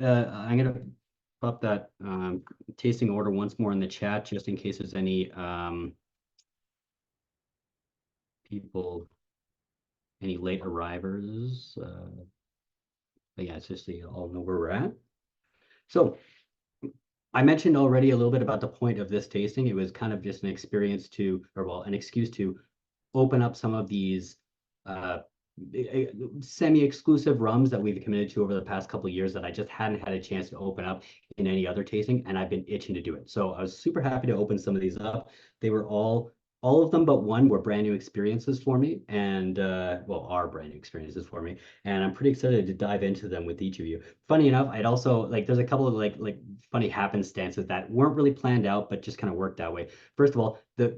I'm gonna pop that tasting order once more in the chat just in case there's any people, any late arrivers. But yeah, it's just so you all know where we're at. So I mentioned already a little bit about the point of this tasting. It was kind of just an experience to, or well, an excuse to open up some of these uh, semi-exclusive rums that we've committed to over the past couple of years that I just hadn't had a chance to open up in any other tasting, and I've been itching to do it. So I was super happy to open some of these up. They were all of them but one were brand new experiences for me, and well, are brand new experiences for me, and I'm pretty excited to dive into them with each of you. Funny enough, I'd also like there's a couple of like funny happenstances that weren't really planned out, but just kind of worked that way. First of all, the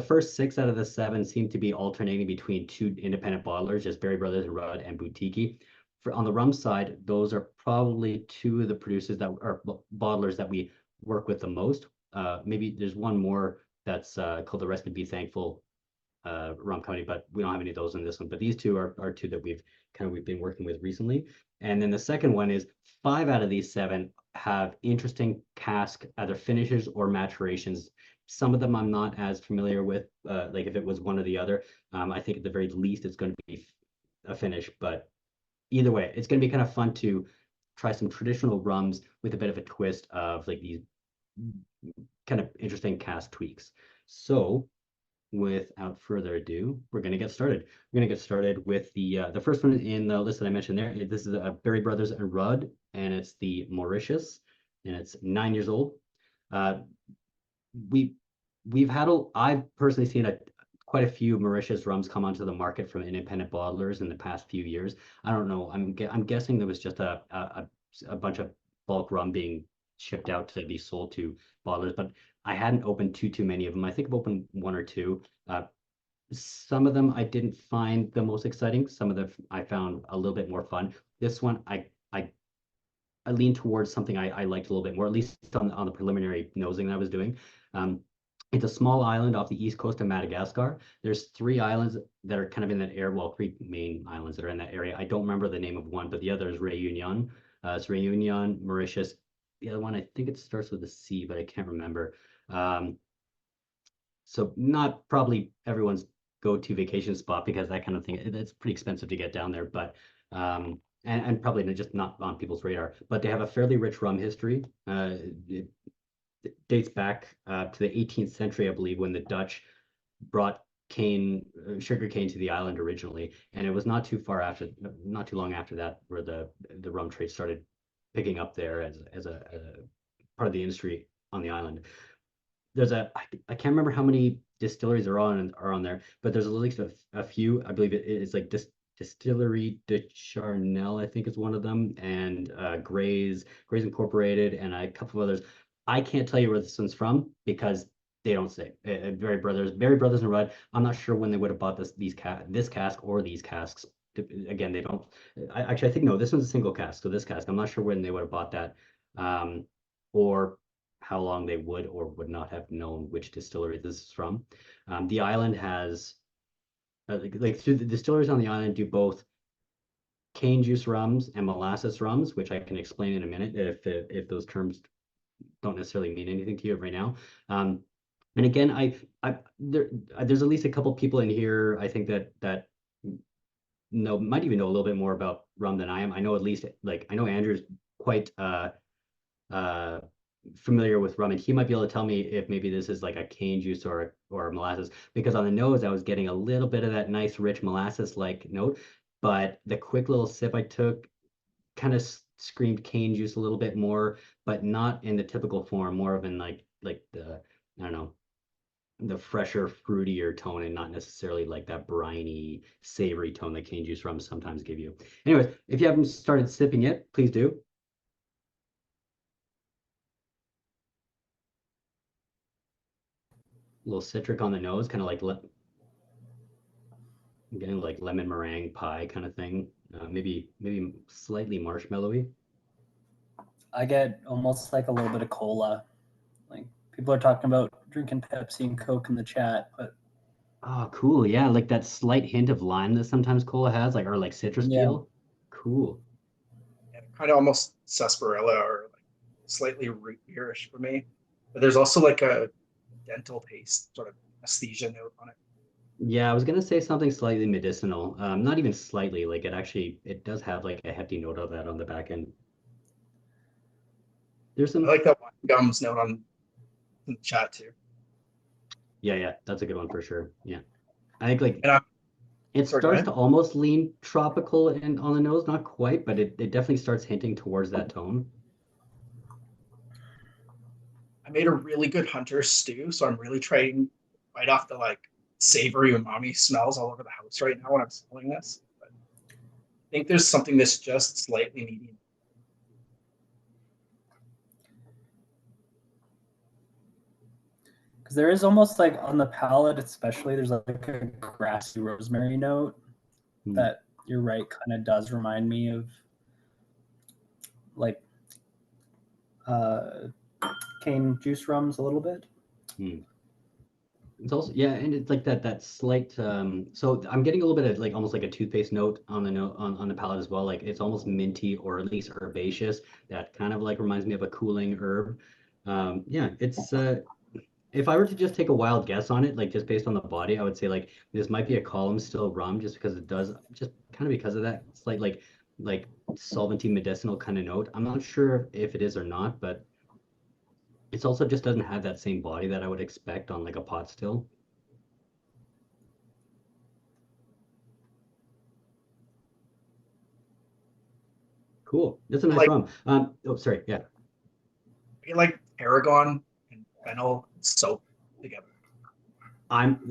first six out of the seven seem to be alternating between two independent bottlers, just Berry Brothers and Rudd and Boutique. For on the rum side, those are probably two of the producers that are bottlers that we work with the most. Maybe there's one more that's called the Rest and Be Thankful rum company, but we don't have any of those in this one. But these two are two that we've been working with recently. And then the second one is five out of these seven have interesting cask either finishes or maturations. Some of them I'm not as familiar with, like if it was one or the other. I think at the very least it's going to be a finish, but either way, it's going to be kind of fun to try some traditional rums with a bit of a twist of like these kind of interesting cask tweaks. So without further ado, we're going to get started. We're going to get started with the first one in the list that I mentioned there. This is a Berry Brothers and Rudd, and it's the Mauritius, and it's 9 years old. Uh, we we've had I've personally seen quite a few Mauritius rums come onto the market from independent bottlers in the past few years. I don't know. I'm guessing there was just a bunch of bulk rum being shipped out to be sold to bottlers, but I hadn't opened too many of them. I think I've opened one or two. Some of them I didn't find the most exciting. Some of them I found a little bit more fun. This one I lean towards something I liked a little bit more, at least on the preliminary nosing that I was doing. Um, it's a small island off the east coast of Madagascar. There's three islands that are kind of in that area. Well, three main islands that are in that area. I don't remember the name of one, but the other is Réunion. It's Réunion, Mauritius. The other one, I think it starts with a C, but I can't remember. Um, so not probably everyone's go-to vacation spot because that kind of thing, it's pretty expensive to get down there, but and probably just not on people's radar. But they have a fairly rich rum history. It dates back to the 18th century, I believe, when the Dutch brought sugar cane to the island originally, and it was not too long after that, where the rum trade started picking up there as a part of the industry on the island. I can't remember how many distilleries are on there, but there's at least a few. I believe it's like Distillery de Charnel, I think is one of them, and Gray's Incorporated, and a couple of others. I can't tell you where this one's from because they don't say. Berry Brothers and Rudd. I'm not sure when they would have bought this cask or these casks. Again, they don't. Actually, I think no. This one's a single cask, so this cask. I'm not sure when they would have bought that, or how long they would or would not have known which distillery this is from. The island has through the distilleries on the island do both cane juice rums and molasses rums, which I can explain in a minute if those terms don't necessarily mean anything to you right now. And again, there's at least a couple people in here I think that might even know a little bit more about rum than I am. I know at least I know Andrew's quite uh familiar with rum, and he might be able to tell me if maybe this is like a cane juice or molasses, because on the nose I was getting a little bit of that nice rich molasses like note, but the quick little sip I took kind of screamed cane juice a little bit more, but not in the typical form, more of in like the, I don't know, the fresher, fruitier tone, and not necessarily like that briny, savory tone that cane juice rums sometimes give you. Anyways, if you haven't started sipping yet, please do. A little citric on the nose, kind of like getting like lemon meringue pie kind of thing. Maybe slightly marshmallowy. I get almost like a little bit of cola. Like people are talking about drinking Pepsi and Coke in the chat, but Oh, cool. Yeah, like that slight hint of lime that sometimes cola has, like or like citrus yeah, peel. Cool. kind of almost sarsaparilla or like slightly root beerish for me. But there's also like a dental taste, sort of anesthesia note on it. Yeah, I was gonna say something slightly medicinal. Not even slightly, like it does have like a hefty note of that on the back end. There's I some, like that wine gums note on in the chat too. yeah, yeah, that's a good one for sure. Yeah. I think like And I'm it sorry, go starts ahead. to almost lean tropical and on the nose, not quite, but it definitely starts hinting towards that tone. I made a really good hunter stew, so I'm really trying right off the like savory umami smells all over the house right now when I'm smelling this. But I think there's something that's just slightly needing. Because there is almost like on the palate, especially, there's like a grassy rosemary note that you're right, kind of does remind me of like uh, cane juice rums a little bit. Hmm. It's also, yeah, and it's like that slight so I'm getting a little bit of like almost like a toothpaste note on the note on the palate as well. Like it's almost minty or at least herbaceous. That kind of like reminds me of a cooling herb. Yeah, it's if I were to just take a wild guess on it, like just based on the body, I would say like this might be a column still rum just because it does just kind of because of that slight like solventy medicinal kind of note. I'm not sure if it is or not, but it's also just doesn't have that same body that I would expect on like a pot still. Cool. That's a nice Like rum. Oh, sorry. Yeah. I like tarragon and fennel soap together.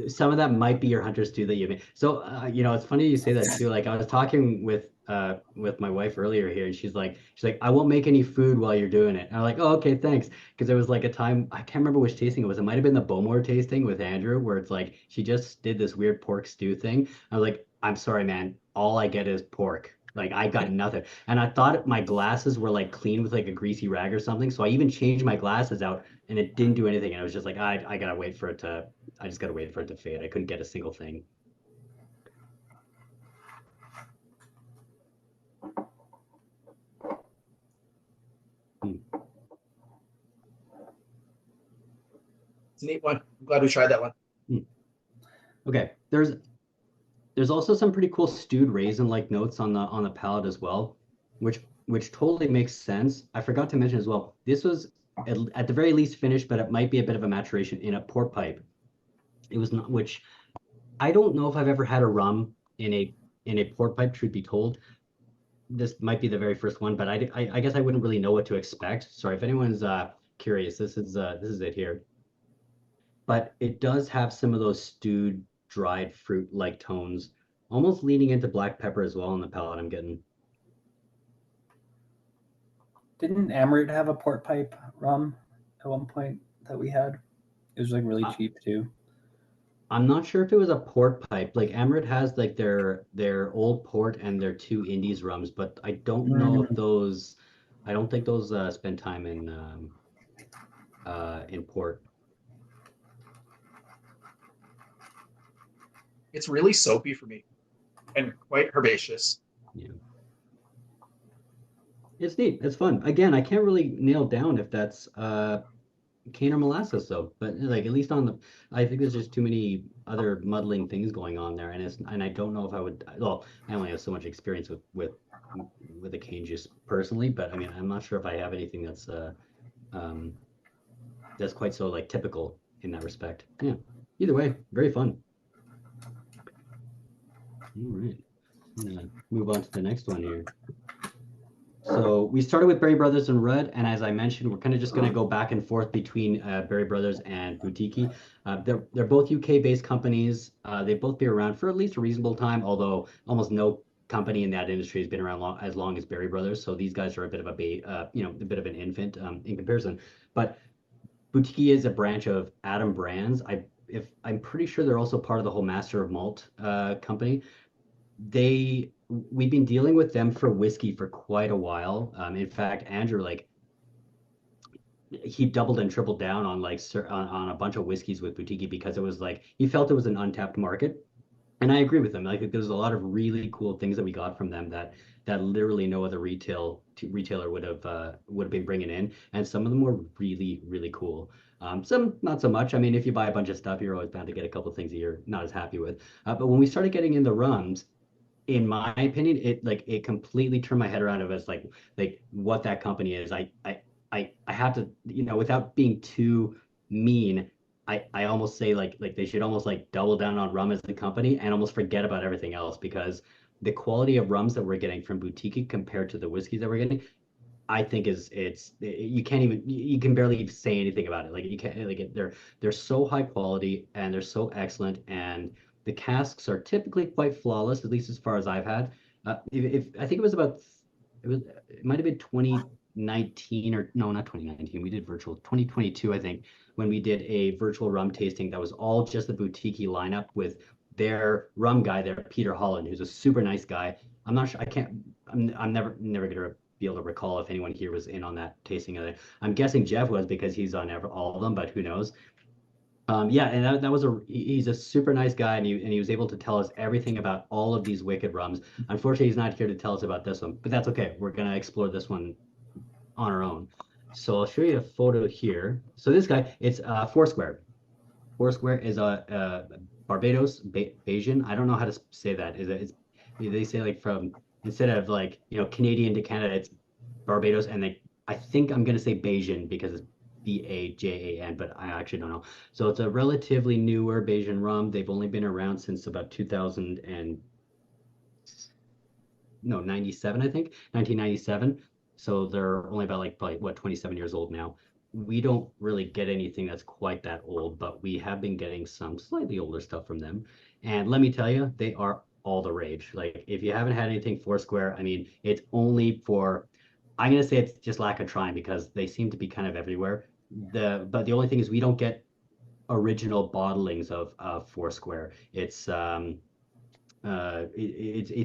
Some of that might be your hunter stew that you made. So, it's funny you say that too. Like I was talking with my wife earlier here, and she's like, I won't make any food while you're doing it. And I'm like, oh, okay, thanks. Because there was like a time I can't remember which tasting it was. It might have been the Bowmore tasting with Andrew, where it's like she just did this weird pork stew thing. I was like, I'm sorry, man. All I get is pork. Like I got nothing. And I thought my glasses were like clean with like a greasy rag or something. So I even changed my glasses out and it didn't do anything. And I was just like, I gotta wait for it to I just gotta wait for it to fade. I couldn't get a single thing. Hmm. It's a neat one. I'm glad we tried that one. Hmm. Okay, there's also some pretty cool stewed raisin-like notes on the palate as well, which totally makes sense. I forgot to mention as well. This was at the very least finished, but it might be a bit of a maturation in a port pipe. It was not, which I don't know if I've ever had a rum in a port pipe. Truth be told, this might be the very first one, but I guess I wouldn't really know what to expect. Sorry if anyone's curious. This is it here. But it does have some of those stewed dried fruit like tones, almost leaning into black pepper as well on the palate I'm getting. Didn't Amaret have a port pipe rum at one point that we had? It was like really I, cheap too. I'm not sure if it was a port pipe. Like Amaret has like their old port and their two Indies rums, but I don't know if Mm. those I don't think those spend time in port. It's really soapy for me and quite herbaceous. Yeah. It's neat. It's fun. Again, I can't really nail down if that's cane or molasses though, but like at least on the, I think there's just too many other muddling things going on there, and I don't know if I would. Well, I only have so much experience with the cane juice personally, but I mean, I'm not sure if I have anything um that's quite so like typical in that respect. Yeah. Either way, very fun. All right. I'm gonna move on to the next one here. So we started with Berry Brothers and Red, and as I mentioned, we're kind of just going to go back and forth between Berry Brothers and Boutique. They're both UK-based companies. They've both been around for at least a reasonable time, although almost no company in that industry has been around as long as Berry Brothers. So these guys are a bit of a bit of an infant in comparison. But Boutique is a branch of Adam Brands. I'm pretty sure they're also part of the whole Master of Malt company. We've been dealing with them for whiskey for quite a while. In fact, Andrew, like he doubled and tripled down on on a bunch of whiskeys with Boutique because it was like he felt it was an untapped market. And I agree with him. Like there's a lot of really cool things that we got from them that that literally no other retailer would have been bringing in, and some of them were really, really cool. Some not so much. I mean, if you buy a bunch of stuff, you're always bound to get a couple things that you're not as happy with. But when we started getting in the rums, in my opinion, it completely turned my head around of us like what that company is. I have to, without being too mean, I almost say like they should almost like double down on rum as a company and almost forget about everything else, because the quality of rums that we're getting from boutique compared to the whiskeys that we're getting, I think you can't even, you can barely even say anything about it. Like you can't, like they're so high quality and they're so excellent, and the casks are typically quite flawless, at least as far as I've had. If I think it might have been 2019, or no, not 2019. We did virtual 2022, I think, when we did a virtual rum tasting that was all just the boutique lineup with their rum guy there, Peter Holland, who's a super nice guy. I'm not sure. I'm never gonna be able to recall if anyone here was in on that tasting of it. I'm guessing Jeff was because he's on all of them, but who knows? Yeah, and that was he's a super nice guy, and he was able to tell us everything about all of these wicked rums. Unfortunately, he's not here to tell us about this one, but that's okay. We're gonna explore this one on our own. So I'll show you a photo here. So this guy, it's Foursquare. Foursquare is a Barbados Bayesian. I don't know how to say that. They say like from, instead of like Canadian to Canada, it's Barbados, and I think I'm gonna say Bayesian because it's Bajan, but I actually don't know. So it's a relatively newer Bayesian rum. They've only been around since about 2000 and no 97, I think 1997. So they're only about like probably what 27 years old now. We don't really get anything that's quite that old, but we have been getting some slightly older stuff from them. And let me tell you, they are all the rage. Like if you haven't had anything Foursquare, I mean, it's only for, I'm gonna say it's just lack of trying, because they seem to be kind of everywhere. But the only thing is we don't get original bottlings of Foursquare. It's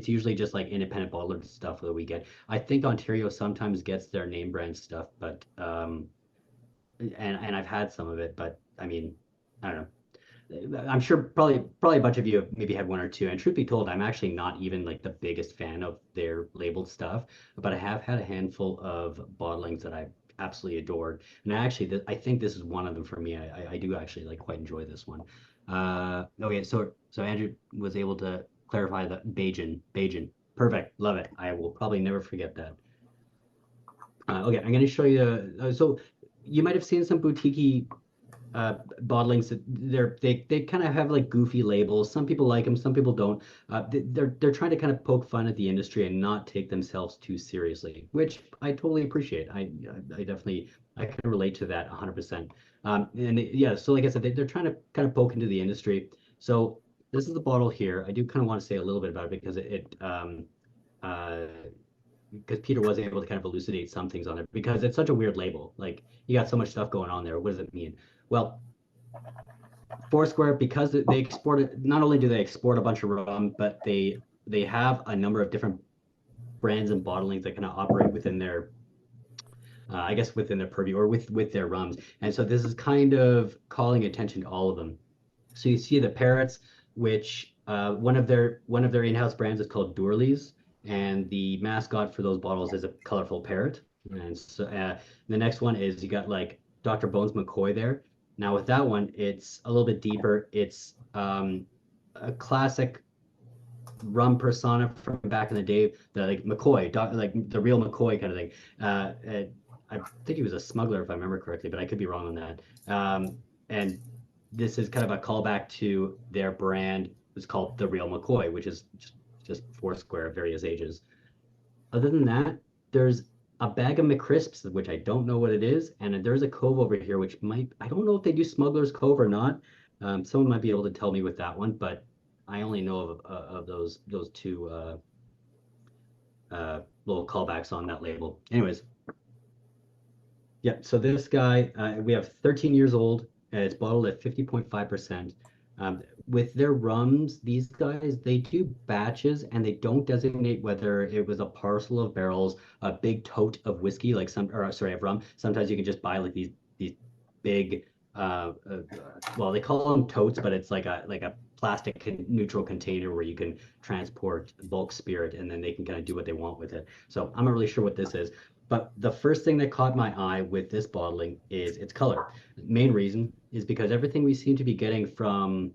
usually just like independent bottled stuff that we get. I think Ontario sometimes gets their name brand stuff, but and I've had some of it, but I mean, I don't know. I'm sure probably a bunch of you have maybe had one or two. And truth be told, I'm actually not even like the biggest fan of their labeled stuff, but I have had a handful of bottlings that I've absolutely adored. And I think this is one of them for me. I do actually like quite enjoy this one. Okay, so Andrew was able to clarify the Bajan. Perfect, love it. I will probably never forget that. Okay, I'm going to show you. So you might have seen some boutique bottlings that they kind of have like goofy labels. Some people like them, some people don't. They're trying to kind of poke fun at the industry and not take themselves too seriously, which I totally appreciate. I definitely I can relate to that 100%. Yeah, so like I said, they're trying to kind of poke into the industry. So this is the bottle here. I do kind of want to say a little bit about it because uh because Peter was able to kind of elucidate some things on it, because it's such a weird label. Like you got so much stuff going on there. What does it mean? Well, Foursquare, because they export it, not only do they export a bunch of rum, but they have a number of different brands and bottlings that kind of operate within their I guess within their purview, or with their rums. And so this is kind of calling attention to all of them. So you see the parrots, which one of their in-house brands is called Dourlies, and the mascot for those bottles is a colorful parrot. And so the next one is you got like Dr. Bones McCoy there. Now with that one, it's a little bit deeper. It's a classic rum persona from back in the day, the like McCoy, like the real McCoy kind of thing. I think he was a smuggler if I remember correctly, but I could be wrong on that. And this is kind of a callback to their brand. It's called the Real McCoy, which is just Foursquare of various ages. Other than that, there's a bag of McCrisps, which I don't know what it is, and there's a Cove over here, which I don't know if they do Smuggler's Cove or not. Someone might be able to tell me with that one, but I only know of those two little callbacks on that label. Anyways, yeah, so this guy, we have 13 years old, and it's bottled at 50.5%. With their rums, these guys, they do batches and they don't designate whether it was a parcel of barrels, a big tote of whiskey, like or sorry, of rum. Sometimes you can just buy like these big, well, they call them totes, but it's like a plastic neutral container where you can transport bulk spirit, and then they can kind of do what they want with it. So I'm not really sure what this is. But the first thing that caught my eye with this bottling is its color. Main reason is because everything we seem to be getting from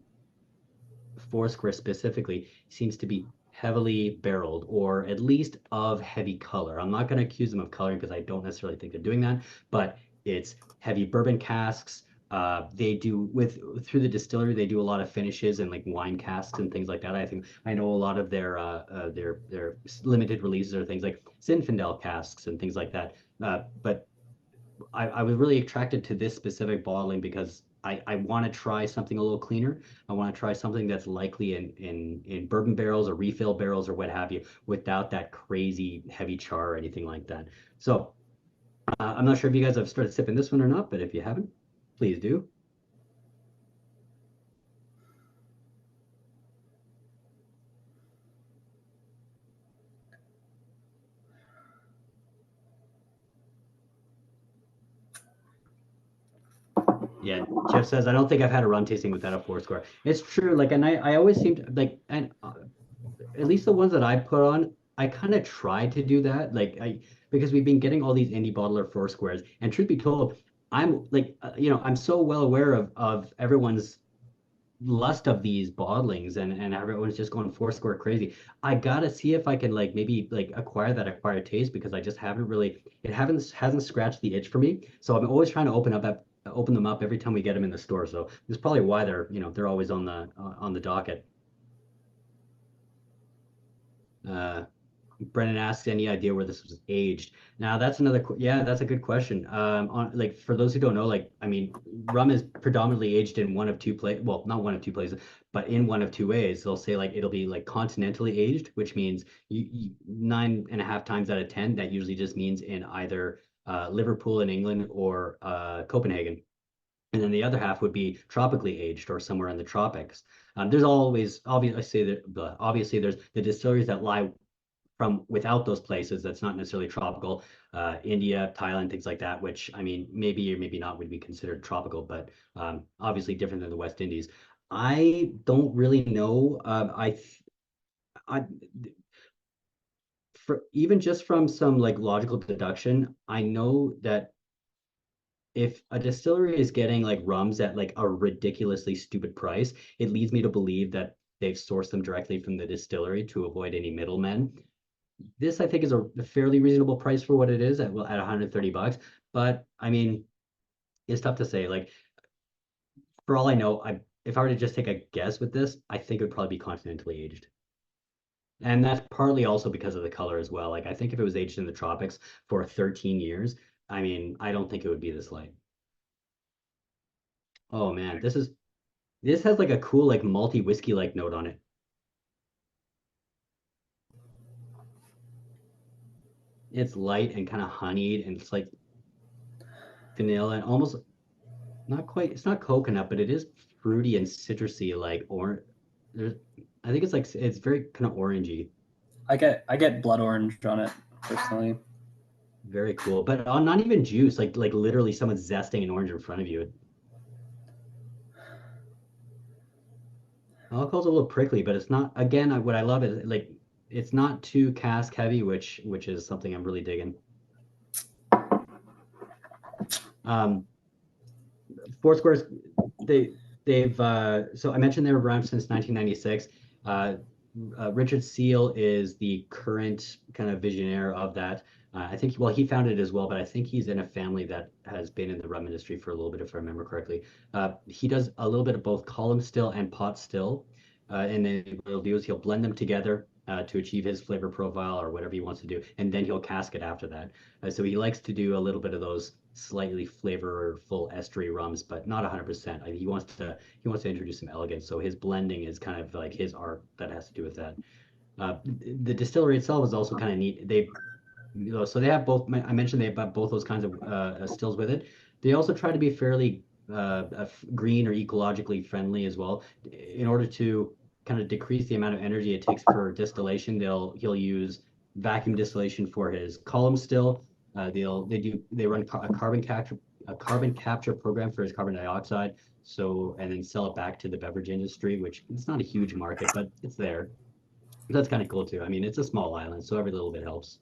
Foursquare specifically seems to be heavily barreled, or at least of heavy color. I'm not going to accuse them of coloring because I don't necessarily think they're doing that, but it's heavy bourbon casks. They do through the distillery, they do a lot of finishes and like wine casks and things like that. I know a lot of their limited releases are things like Zinfandel casks and things like that. But I was really attracted to this specific bottling because I want to try something a little cleaner. I want to try something that's likely in bourbon barrels or refill barrels or what have you, without that crazy heavy char or anything like that. So I'm not sure if you guys have started sipping this one or not, but if you haven't, please do. Yeah, Jeff says, I don't think I've had a rum tasting without a Foursquare. It's true. Like, and I always seem to like, and at least the ones that I put on, I kind of try to do that. Because we've been getting all these indie bottler Foursquares, and truth be told, I'm like, I'm so well aware of everyone's lust of these bottlings, and everyone's just going Foursquare crazy. I gotta see if I can like maybe like acquire that acquired taste, because I just haven't really, it haven't hasn't scratched the itch for me. So I'm always trying to open them up every time we get them in the store. So that's probably why they're always on the docket. Uh, Brennan asks, any idea where this was aged? Now that's yeah, that's a good question. On like for those who don't know, like I mean, rum is predominantly aged in one of two well, not one of two places, but in one of two ways. They'll say like it'll be like continentally aged, which means 9.5 times out of 10, that usually just means in either Liverpool in England or Copenhagen. And then the other half would be tropically aged or somewhere in the tropics. There's always obviously there's the distilleries that lie from without those places that's not necessarily tropical, India, Thailand, things like that, which I mean, maybe or maybe not would be considered tropical, but obviously different than the West Indies. I don't really know. I, for even just from some like logical deduction, I know that if a distillery is getting like rums at like a ridiculously stupid price, it leads me to believe that they've sourced them directly from the distillery to avoid any middlemen. This I think is a fairly reasonable price for what it is at 130 bucks. But I mean, it's tough to say. Like for all I know, if I were to just take a guess with this, I think it would probably be continentally aged. And that's partly also because of the color as well. Like I think if it was aged in the tropics for 13 years, I mean, I don't think it would be this light. Oh man, this has like a cool like malty whiskey like note on it. It's light and kind of honeyed, and it's like vanilla and almost not quite, it's not coconut, but it is fruity and citrusy, like orange. There's, I think it's like it's very kind of orangey. I get blood orange on it personally. Very cool, but not even juice. Like literally, someone's zesting an orange in front of you. Alcohol's a little prickly, but it's not. Again, what I love is like it's not too cask heavy, which is something I'm really digging. Um, Foursquare's they've so I mentioned they were around since 1996. Uh, Richard Seal is the current kind of visionaire of that. I think, well, he founded it as well, but I think he's in a family that has been in the rum industry for a little bit, if I remember correctly. He does a little bit of both column still and pot still. And then what he'll do is he'll blend them together to achieve his flavor profile or whatever he wants to do. And then he'll cask it after that. So he likes to do a little bit of those slightly flavorful estery rums, but not 100%. He wants to introduce some elegance. So his blending is kind of like his art that has to do with that. The distillery itself is also kind of neat. So they have both. I mentioned they have both those kinds of stills with it. They also try to be fairly green or ecologically friendly as well, in order to kind of decrease the amount of energy it takes for distillation. He'll use vacuum distillation for his column still. They run a carbon a carbon capture program for his carbon dioxide. So, and then sell it back to the beverage industry, which it's not a huge market, but it's there. That's kind of cool too. I mean, it's a small island, so every little bit helps.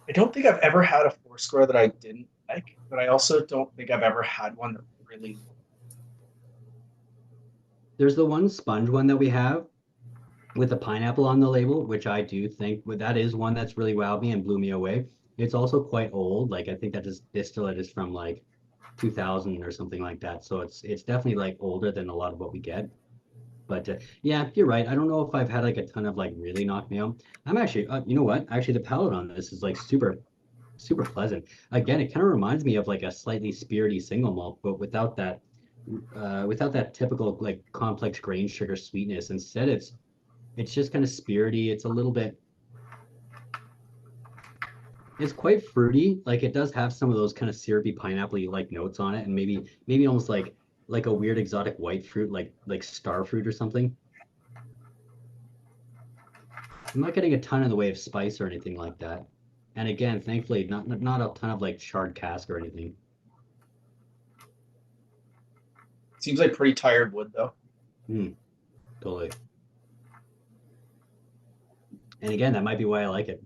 I don't think I've ever had a Foursquare that I didn't like, but I also don't think I've ever had one that really. There's the one sponge one that we have with the pineapple on the label, which I do think that is one that's really wowed me and blew me away. It's also quite old. Like I think that this distillate is from like 2000 or something like that. So it's definitely like older than a lot of what we get. But yeah, you're right. I don't know if I've had like a ton of like really knock me out. I'm actually, you know what? Actually, the palate on this is like super pleasant. Again, it kind of reminds me of like a slightly spirity single malt, but without that typical like complex grain sugar sweetness. Instead, it's just kind of spirity. It's a little bit, it's quite fruity. Like it does have some of those kind of syrupy pineapple like notes on it, and maybe almost like a weird exotic white fruit, like star fruit or something. I'm not getting a ton in the way of spice or anything like that. And again, thankfully, not a ton of like charred cask or anything. Seems like pretty tired wood though. Totally. And again, that might be why I like it.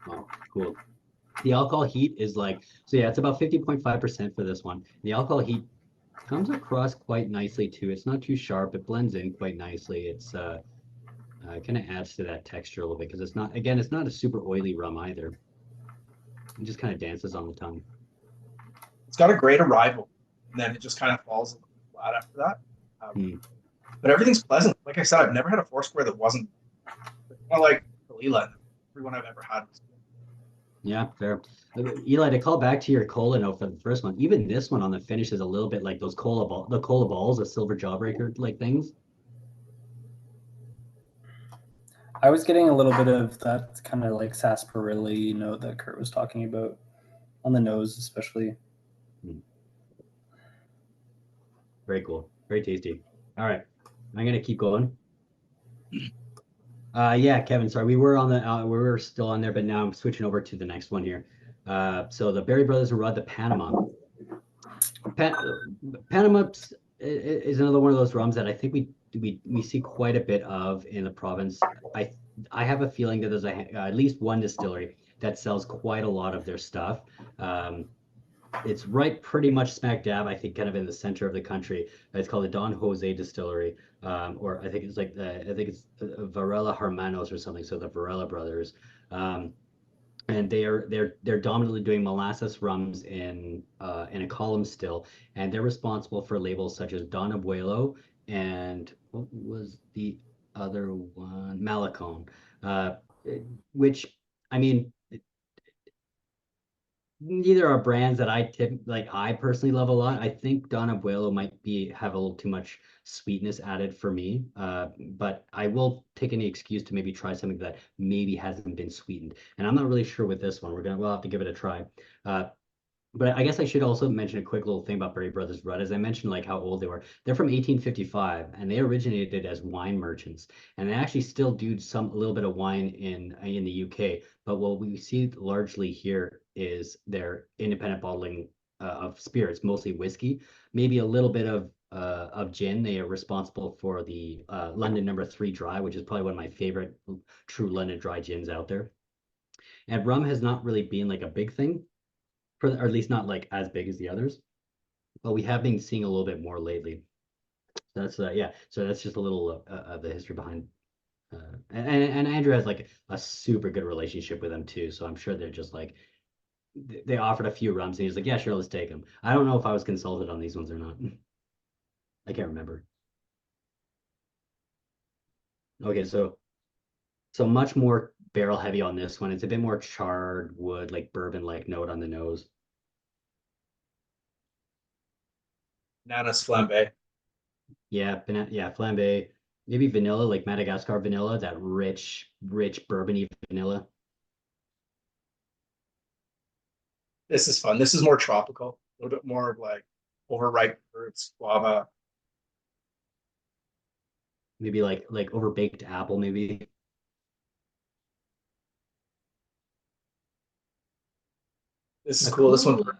Oh, cool. The alcohol heat is like, so yeah, it's about 50.5% for this one. The alcohol heat comes across quite nicely too. It's not too sharp. It blends in quite nicely. It kind of adds to that texture a little bit because it's not, again, it's not a super oily rum either. It just kind of dances on the tongue. It's got a great arrival, and then it just kind of falls a little flat after that. But everything's pleasant. Like I said, I've never had a Foursquare that wasn't more like Kalila. Everyone I've ever had was good. Yeah, fair. Eli, to call back to your cola note for the first one, even this one on the finish is a little bit like those the cola balls, the silver jawbreaker like things. I was getting a little bit of that kind of like sarsaparilla note that Kurt was talking about on the nose, especially. Very cool. Very tasty. All right. I'm gonna keep going. Yeah, Kevin, sorry. We were still on there, but now I'm switching over to the next one here. So the Berry Brothers Rud, the Panama. Panama is another one of those rums that I think we see quite a bit of in the province. I have a feeling that there's at least one distillery that sells quite a lot of their stuff. It's right pretty much smack dab, I think, kind of in the center of the country. It's called the Don Jose Distillery, or I think it's like I think it's Varela Hermanos or something. So the Varela brothers, and they're dominantly doing molasses rums in a column still, and they're responsible for labels such as Don Abuelo and what was the other one, Malacone, uh, which I mean neither are brands that I personally love a lot. I think Don Abuelo might have a little too much sweetness added for me. But I will take any excuse to maybe try something that maybe hasn't been sweetened. And I'm not really sure with this one. We'll have to give it a try. But I guess I should also mention a quick little thing about Berry Brothers Rudd. As I mentioned, like how old they were. They're from 1855, and they originated as wine merchants. And they actually still do a little bit of wine in the UK. But what we see largely here is their independent bottling of spirits, mostly whiskey, maybe a little bit of gin. They are responsible for the London Number 3 Dry, which is probably one of my favorite true London dry gins out there. And rum has not really been like a big thing or at least not like as big as the others. But we have been seeing a little bit more lately. That's yeah. So that's just a little of the history behind. And Andrew has like a super good relationship with them too. So I'm sure they're just like they offered a few rums and he's like, yeah, sure, let's take them. I don't know if I was consulted on these ones or not. I can't remember. Okay, so much more barrel heavy on this one. It's a bit more charred wood, like bourbon like note on the nose. Bananas flambe. Yeah, yeah, flambe, maybe vanilla, like Madagascar vanilla, that rich bourbony vanilla. This is fun. This is more tropical, a little bit more of like overripe fruits, guava. Maybe like overbaked apple, maybe. This is A cool. This one's cool,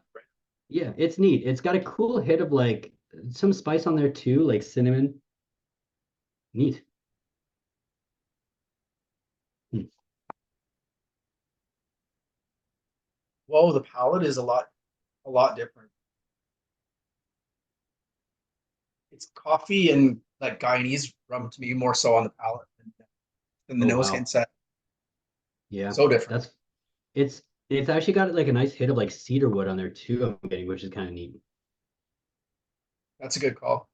yeah, it's neat. It's got a cool hit of like some spice on there too, like cinnamon. Neat. Hmm. whoa, the palate is a lot different. It's coffee and like Guyanese rum to me more so on the palate than the Oh nose wow. hints at. Yeah, So different. that's it's actually got like a nice hit of like cedar wood on there too, I'm getting, which is kind of neat. That's a good call.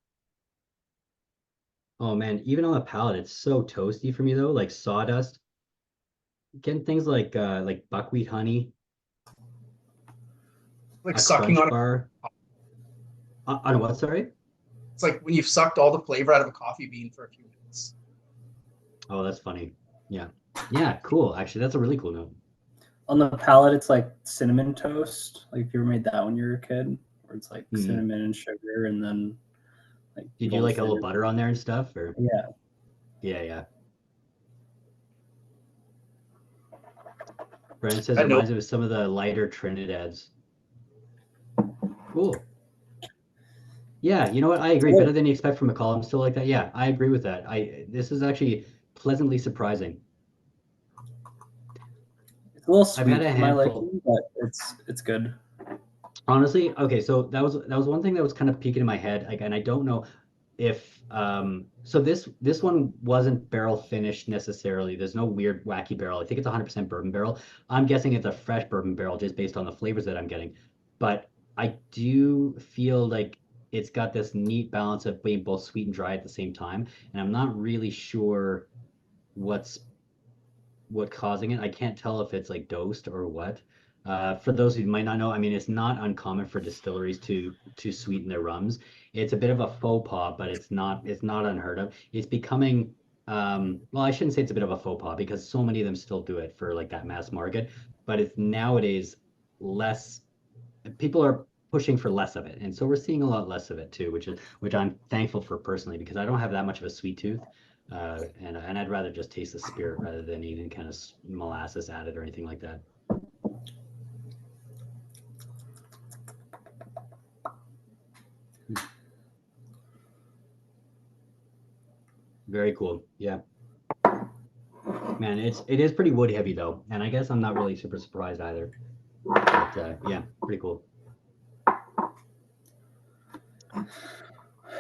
Oh man, even on the palate, it's so toasty for me though, like sawdust. Getting things like buckwheat honey, Like a sucking crunch on it. bar. On what, sorry? It's like when you've sucked all the flavor out of a coffee bean for a few minutes. Oh, that's funny. Yeah. Yeah, cool. Actually, that's a really cool note. On the palate, it's like cinnamon toast. Like if you ever made that when you were a kid, where it's like Hmm. cinnamon and sugar, and then like Did you all the like a little flavor. butter on there and stuff, or? Yeah, Yeah, yeah. Brandon says it That note, reminds me of some of the lighter Trinidad's. Cool. Yeah, you know what? I agree. it's Better than you expect from a column still like that. Yeah, I agree with that. This is actually pleasantly surprising. a little I've had sweet a for my handful. liking, but it's good. Honestly, okay, so that was one thing that was kind of peeking in my head, like, and I don't know if so this one wasn't barrel finished necessarily. There's no weird wacky barrel. I think it's 100% bourbon barrel. I'm guessing it's a fresh bourbon barrel just based on the flavors that I'm getting. But I do feel like it's got this neat balance of being both sweet and dry at the same time, and I'm not really sure what's what causing it. I can't tell if it's like dosed or what. For those who might not know, I mean, it's not uncommon for distilleries to sweeten their rums. It's a bit of a faux pas, but it's not unheard of. It's becoming well, I shouldn't say it's a bit of a faux pas because so many of them still do it for like that mass market, but it's nowadays less people are pushing for less of it, and so we're seeing a lot less of it too, which I'm thankful for personally because I don't have that much of a sweet tooth, and I'd rather just taste the spirit rather than any kind of molasses added or anything like that. Very cool. Yeah, man, it is pretty wood heavy though, and I guess I'm not really super surprised either. But yeah, pretty cool.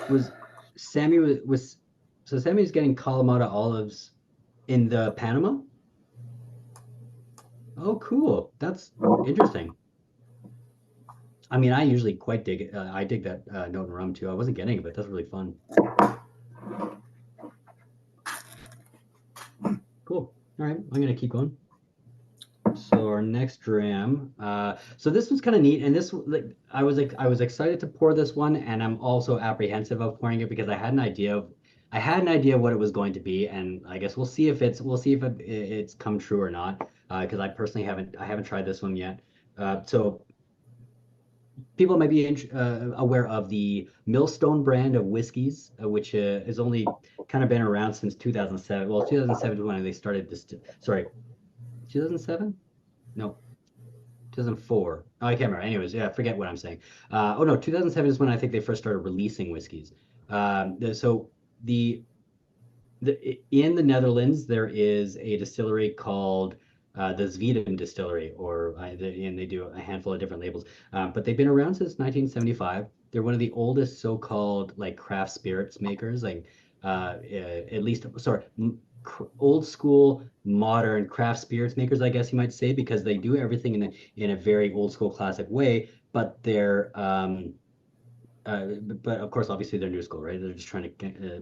Was Sammy was so Sammy's getting Kalamata olives in the Panama? Oh, cool. That's interesting. I mean, I usually quite dig it. I dig that note and rum too. I wasn't getting it, but that's really fun. Cool. All right, I'm gonna keep going. So our next dram. So this one's kind of neat, and this like I was excited to pour this one, and I'm also apprehensive of pouring it because I had an idea of what it was going to be, and I guess we'll see if it's come true or not. Because I personally haven't tried this one yet. So people might be aware of the Millstone brand of whiskeys, which has only kind of been around since 2007. Well, 2007 is when they started this. Sorry, 2007? No, 2004. Oh, I can't remember. Anyways, yeah, forget what I'm saying. Oh no, 2007 is when I think they first started releasing whiskeys. So the in the Netherlands, there is a distillery called the Zweden Distillery, and they do a handful of different labels. But they've been around since 1975. They're one of the oldest so-called like craft spirits makers, like at least, sorry, old school modern craft spirits makers, I guess you might say, because they do everything in a very old school classic way, but but of course, obviously they're new school, right? They're just trying to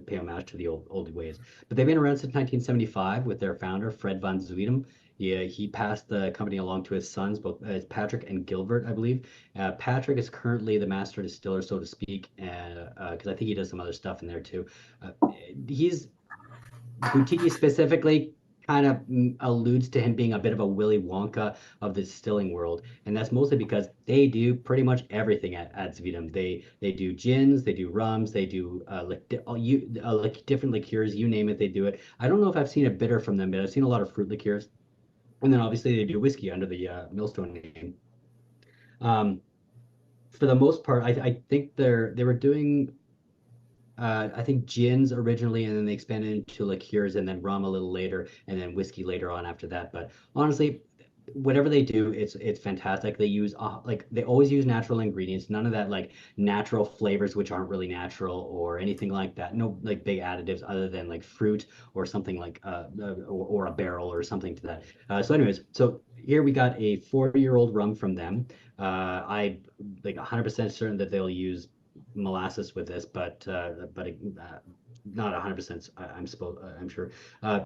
pay homage to the old ways. But they've been around since 1975 with their founder, Fred van Zweedem. He passed the company along to his sons, both Patrick and Gilbert, I believe. Patrick is currently the master distiller, so to speak, because I think he does some other stuff in there too. He's boutique specifically kind of alludes to him being a bit of a Willy Wonka of the distilling world, and that's mostly because they do pretty much everything at Sweetum. They do gins, they do rums, they do like different liqueurs, you name it, they do it. I don't know if I've seen a bitter from them, but I've seen a lot of fruit liqueurs, and then obviously they do whiskey under the Millstone name. Um, for the most part, I think they were doing I think gins originally, and then they expanded into liqueurs, and then rum a little later, and then whiskey later on after that. But honestly, whatever they do, it's fantastic. They use like they always use natural ingredients, none of that like natural flavors which aren't really natural or anything like that. No like big additives other than like fruit or something like or a barrel or something to that. So anyways, so here we got a 4-year-old rum from them. I like 100% certain that they'll use molasses with this, but not 100%. I'm sure. Uh,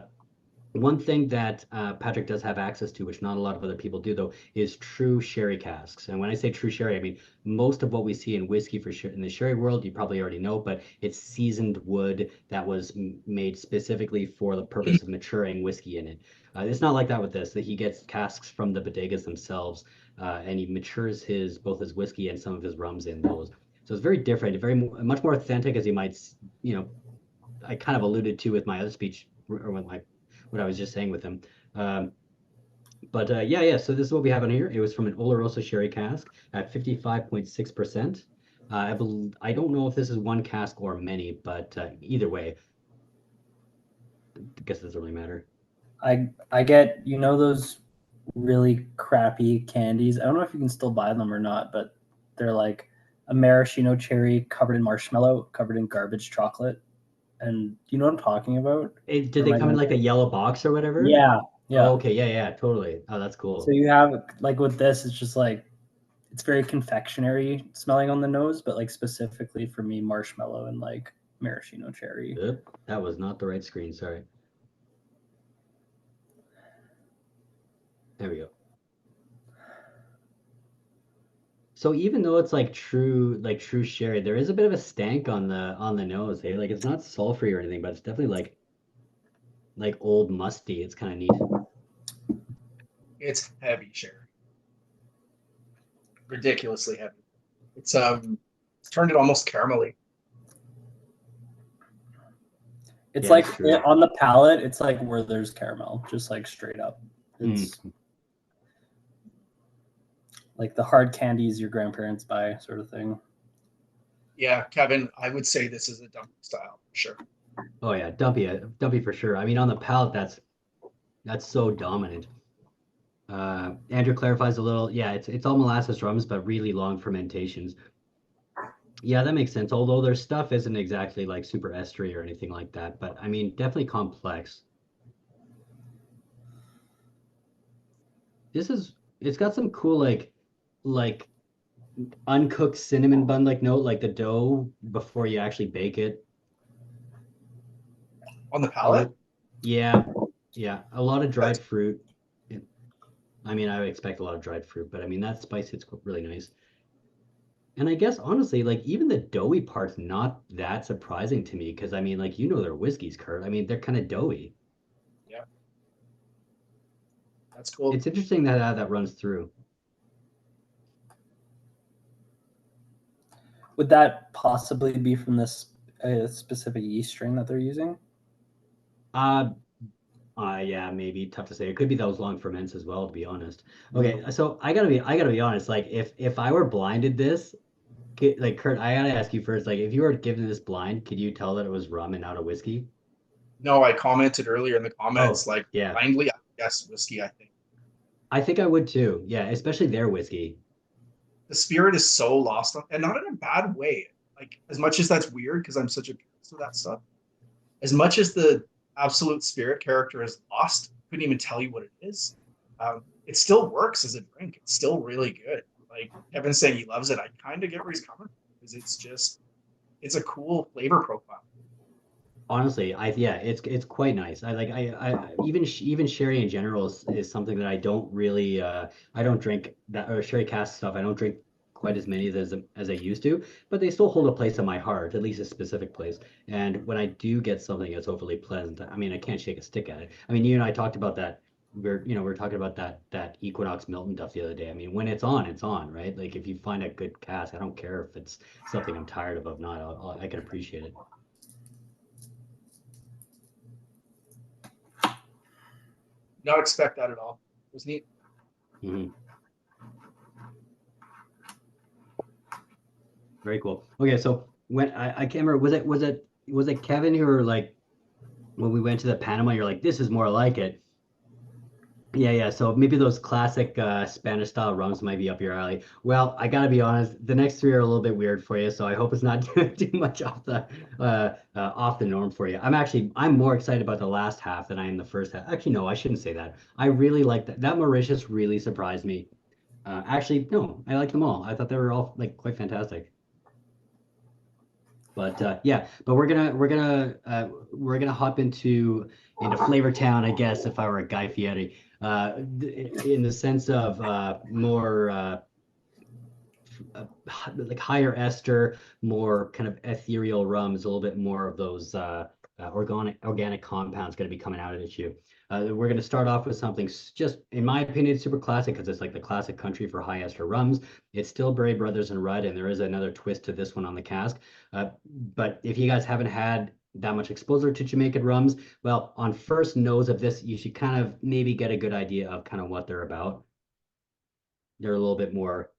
One thing that Patrick does have access to, which not a lot of other people do, though, is true sherry casks. And when I say true sherry, I mean most of what we see in whiskey in the sherry world, you probably already know, but it's seasoned wood that was made specifically for the purpose of maturing whiskey in it. It's not like that with this, that he gets casks from the bodegas themselves, and he matures both his whiskey and some of his rums in those. So it's very different, much more authentic, as you might, I kind of alluded to with my other speech or with my what I was just saying with him. Um, but yeah, yeah. So this is what we have on here. It was from an Oloroso sherry cask at 55.6%. I don't know if this is one cask or many, but either way, I guess it doesn't really matter. I get those really crappy candies. I don't know if you can still buy them or not, but they're like a maraschino cherry covered in marshmallow, covered in garbage chocolate. And you know what I'm talking about? Did Or they am I come in going like a yellow box or whatever? Yeah, Oh, yeah. okay, yeah, yeah, totally. Oh, that's So cool. you have like with this, it's just like it's very confectionery smelling on the nose, but like specifically for me, marshmallow and like maraschino cherry. Oop, that was not the right screen. Sorry. There we go. So even though it's like true sherry, there is a bit of a stank on the nose. Hey, like it's not sulfury or anything, but it's definitely like old musty. It's kind of neat. It's heavy, sure. Ridiculously heavy. It's turned it almost caramelly. It's Yeah, like it's true. on the palate, it's like where there's caramel, just like straight up. It's Mm. like the hard candies your grandparents buy, sort of thing. Yeah, Kevin, I would say this is a dumping style, sure. Oh yeah, dumpy for sure. I mean, on the palate, that's so dominant. Andrew clarifies a little. Yeah, it's all molasses rums, but really long fermentations. Yeah, that makes sense. Although their stuff isn't exactly like super estery or anything like that, but I mean, definitely complex. It's got some cool like uncooked cinnamon bun like note, like the dough before you actually bake it. On the A palate, little, yeah, yeah, a lot of that's dried fruit. Yeah, I mean, I would expect a lot of dried fruit, but I mean that spice hits really nice. And I guess honestly, like even the doughy part's not that surprising to me because I mean, like their whiskeys, Kurt. I mean, they're kind of doughy. yeah, that's cool. It's interesting that how that runs through. Would that possibly be from this specific yeast strain that they're using? Uh, yeah, maybe tough to say. It could be those long ferments as well, to be honest. Okay, Mm. so I gotta be honest. Like if I were blinded this, like Kurt, I gotta ask you first. Like if you were given this blind, could you tell that it was rum and not a whiskey? No, I commented earlier in the comments, Oh, like yeah. blindly, I guess whiskey, I think. I think I would too. Yeah, especially their whiskey. The spirit is so lost on, and not in a bad way. Like, as much as that's weird because I'm such a purist of that stuff, as much as the absolute spirit character is lost, couldn't even tell you what it is. It still works as a drink. It's still really good. Like Kevin's saying he loves it. I kind of get where he's coming from because it's a cool flavor profile. Honestly, yeah, it's quite nice. Even sherry in general is something that I don't really I don't drink that or sherry cask stuff. I don't drink quite as many as I used to, but they still hold a place in my heart, at least a specific place. And when I do get something that's overly pleasant, I mean, I can't shake a stick at it. I mean, you and I talked about that. We're talking about that Equinox Milton Duff the other day. I mean, when it's on, right? Like if you find a good cask, I don't care if it's something I'm tired of not. I can appreciate it. Not expect that at all. It was neat. Mhm. Very cool. Okay, so when I can't remember, was it Kevin who were like when we went to the Panama, you're like, this is more like it. Yeah, yeah. So maybe those classic Spanish style rums might be up your alley. Well, I gotta be honest, the next three are a little bit weird for you, so I hope it's not too much off the norm for you. I'm more excited about the last half than I am the first half. Actually, no, I shouldn't say that. I really like that. That Mauritius really surprised me. Actually, no, I liked them all. I thought they were all like quite fantastic. But yeah, but we're gonna hop into Flavor Town, I guess, if I were a Guy Fieri, in the sense of more like higher ester, more kind of ethereal rums, a little bit more of those organic compounds going to be coming out at you. We're going to start off with something just, in my opinion, super classic because it's like the classic country for high ester rums. It's still Bray Brothers and Rudd, and there is another twist to this one on the cask. But if you guys haven't had that much exposure to Jamaican rums, well, on first nose of this, you should kind of maybe get a good idea of kind of what they're about. They're a little bit more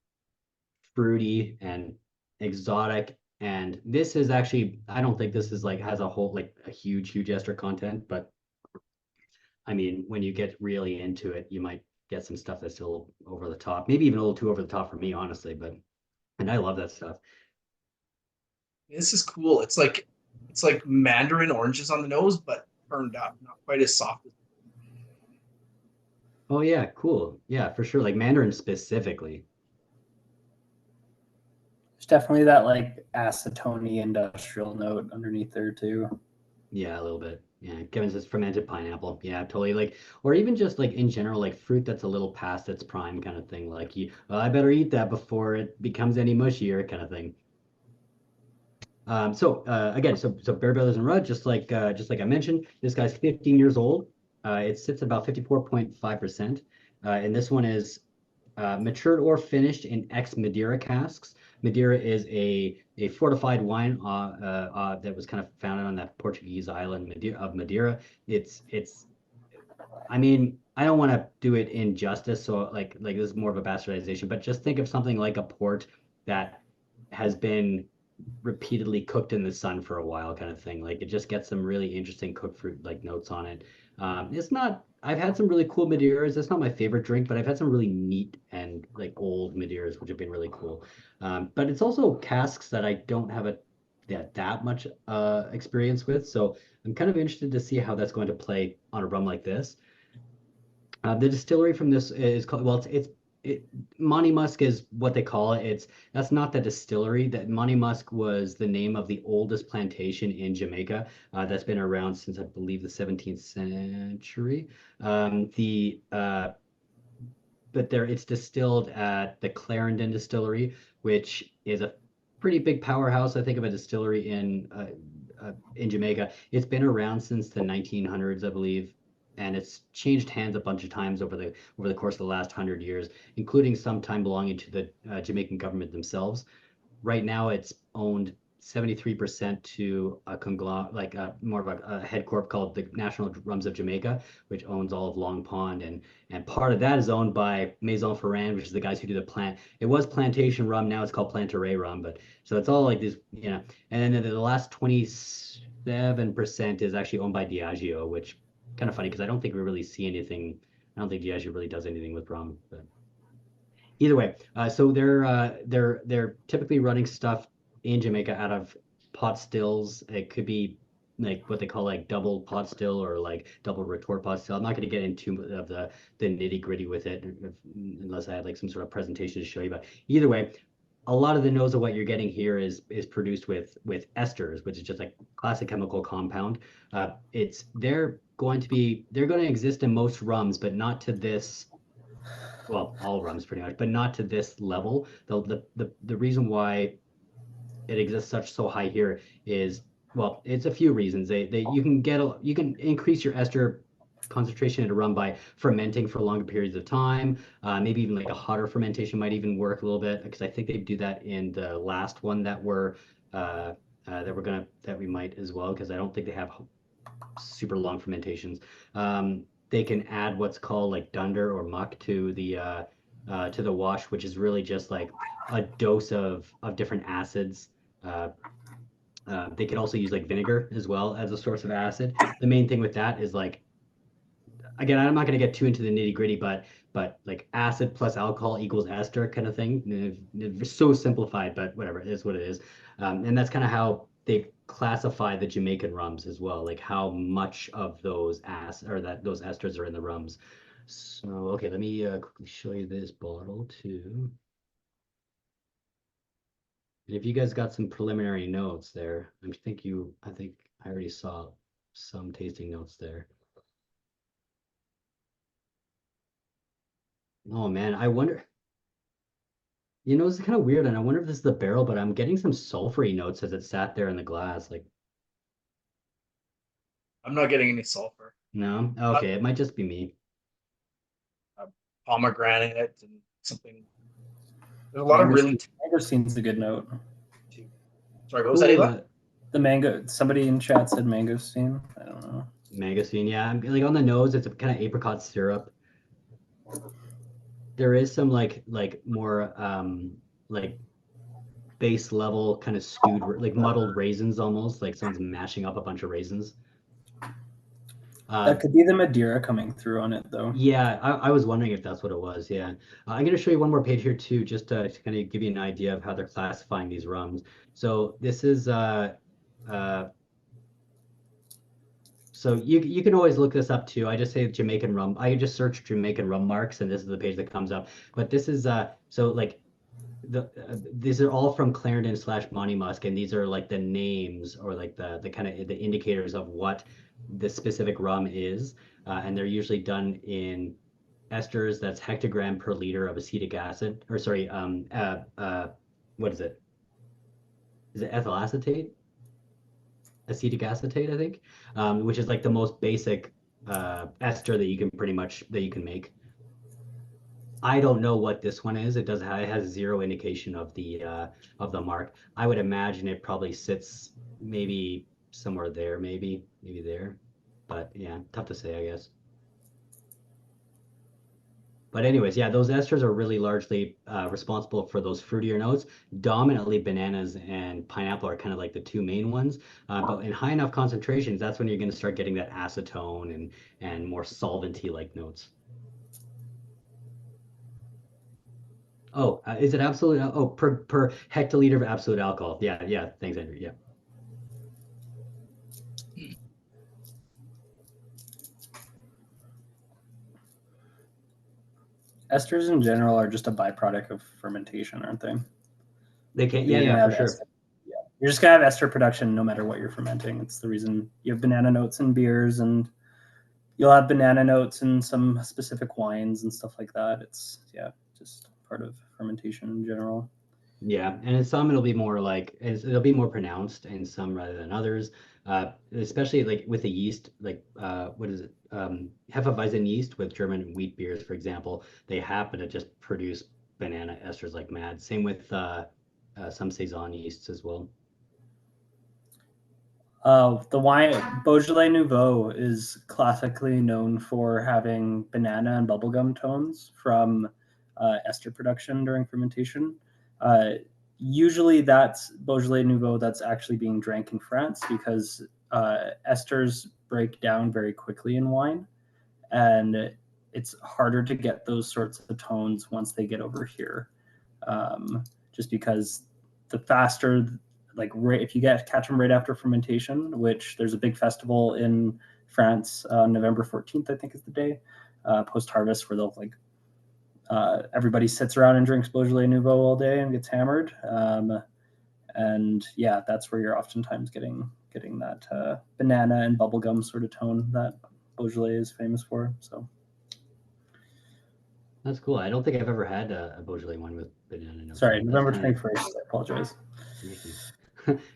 fruity and exotic. And this is actually, I don't think this is like has a whole like a huge ester content, but I mean, when you get really into it, you might get some stuff that's still over the top, maybe even a little too over the top for me, honestly. And I love that stuff. This is cool. It's like mandarin oranges on the nose, but turned up, not quite as soft. Oh yeah, cool. Yeah, for sure. Like Mandarin specifically. There's definitely that like acetone industrial note underneath there too. Yeah, a little bit. Yeah, Kevin says fermented pineapple. Yeah, totally. Like, or even just like in general, like fruit that's a little past its prime kind of thing. Like, well, I better eat that before it becomes any mushier kind of thing. Again, so Bear Brothers and Rudd, just like I mentioned, this guy's 15 years old. It sits about 54.5%. And this one is matured or finished in ex Madeira casks. Madeira is a fortified wine that was kind of founded on that Portuguese island of Madeira. It's I mean, I don't want to do it injustice, so like this is more of a bastardization, but just think of something like a port that has been repeatedly cooked in the sun for a while, kind of thing. Like it just gets some really interesting cooked fruit like notes on it. It's not. I've had some really cool Madeiras. It's not my favorite drink, but I've had some really neat and like old Madeiras, which have been really cool. But it's also casks that I don't have that much experience with, so I'm kind of interested to see how that's going to play on a rum like this. The distillery from this is called, well, Monty Musk is what they call it. That's not the distillery. That Monty Musk was the name of the oldest plantation in Jamaica that's been around since I believe the 17th century. The But it's distilled at the Clarendon Distillery, which is a pretty big powerhouse, I think, of a distillery in Jamaica. It's been around since the 1900s, I believe, and it's changed hands a bunch of times over the course of the last 100 years, including some time belonging to the Jamaican government themselves. Right now, it's owned 73% to a conglomerate, like more of a head corp called the National Rums of Jamaica, which owns all of Long Pond, and part of that is owned by Maison Ferrand, which is the guys who do the plant. It was Plantation Rum, now it's called Plantaray Rum, but so it's all like this, And then the last 27% is actually owned by Diageo, which kind of funny because I don't think we really see anything. I don't think Diageo really does anything with rum, but either way, so they're typically running stuff in Jamaica out of pot stills. It could be like what they call like double pot still or like double retort pot still. I'm not going to get into of the nitty gritty with it unless I had like some sort of presentation to show you. But either way, a lot of the nose of what you're getting here is produced with esters, which is just like classic chemical compound. They're going to exist in most rums, but not to this well, all rums pretty much, but not to this level. The reason why it exists so high here is, well, it's a few reasons. You can you can increase your ester concentration in a rum by fermenting for longer periods of time. Maybe even like a hotter fermentation might even work a little bit, because I think they do that in the last one uh, that we might as well, because I don't think they have super long fermentations. They can add what's called like dunder or muck to the wash, which is really just like a dose of different acids. Uh, they could also use like vinegar as well as a source of acid. The main thing with that is like, again, I'm not going to get too into the nitty gritty, but like acid plus alcohol equals ester kind of thing. It's so simplified, but whatever, it is what it is. And that's kind of how they classify the Jamaican rums as well, like how much of those esters are in the rums. So okay, let me quickly show you this bottle too. And if you guys got some preliminary notes there, I think I already saw some tasting notes there. Oh man, I wonder, it's kind of weird, and I wonder if this is the barrel, but I'm getting some sulfury notes as it sat there in the glass. Like, I'm not getting any sulfur. no? Not Okay, it might just be me. pomegranate and something. There's a lot of really. Mangostene's a good note. Sorry, what was that, Cool, Ela? The mango. Somebody in chat said mangosteen. I don't know. mangosteen, yeah. Like on the nose, it's a kind of apricot syrup. There is some like more like base level kind of stewed, like muddled raisins almost, like someone's mashing up a bunch of raisins. That could be the Madeira coming through on it, though. Yeah, I was wondering if that's what it was. Yeah. I'm going to show you one more page here too, just to kind of give you an idea of how they're classifying these rums. So this is uh so you can always look this up too. I just say Jamaican rum. I just search Jamaican rum marks, and this is the page that comes up. But this is so like these are all from Clarendon / Monty Musk, and these are like the names, or like the kind of the indicators of what the specific rum is, and they're usually done in esters. That's hectogram per liter of acetic acid, or sorry, what is it? Is it ethyl acetate? Acetic acetate, I think, which is like the most basic ester that you can make. I don't know what this one is. It has zero indication of the mark. I would imagine it probably sits maybe somewhere there, maybe there. But yeah, tough to say, I guess. But anyways, yeah, those esters are really largely responsible for those fruitier notes. Dominantly, bananas and pineapple are kind of like the two main ones. But in high enough concentrations, that's when you're going to start getting that acetone and more solventy like notes. Oh, is it absolute? Oh, per hectoliter of absolute alcohol. Yeah, yeah. Thanks, Andrew. Yeah. Esters in general are just a byproduct of fermentation, aren't they? They can. Yeah, You're yeah, gonna for have sure. ester. Yeah, you're just gonna have ester production no matter what you're fermenting. It's the reason you have banana notes in beers, and you'll have banana notes in some specific wines and stuff like that. It's just part of fermentation in general. Yeah, and in some it'll be more like it'll be more pronounced in some rather than others. Especially like with the yeast, like what is it? Hefeweizen yeast with German wheat beers, for example, they happen to just produce banana esters like mad. Same with some saison yeasts as well. The wine Beaujolais Nouveau is classically known for having banana and bubblegum tones from ester production during fermentation. Uh, Usually, that's Beaujolais Nouveau that's actually being drank in France because esters break down very quickly in wine, and it's harder to get those sorts of tones once they get over here. Just because the faster, like if you catch them right after fermentation, which there's a big festival in France, November 14th, I think is the day, post harvest, where they'll everybody sits around and drinks Beaujolais Nouveau all day and gets hammered. And yeah, that's where you're oftentimes getting that banana and bubblegum sort of tone that Beaujolais is famous for. So That's cool. I don't think I've ever had a Beaujolais one with banana notes. Sorry, That's November kind of 21st. I apologize. interesting.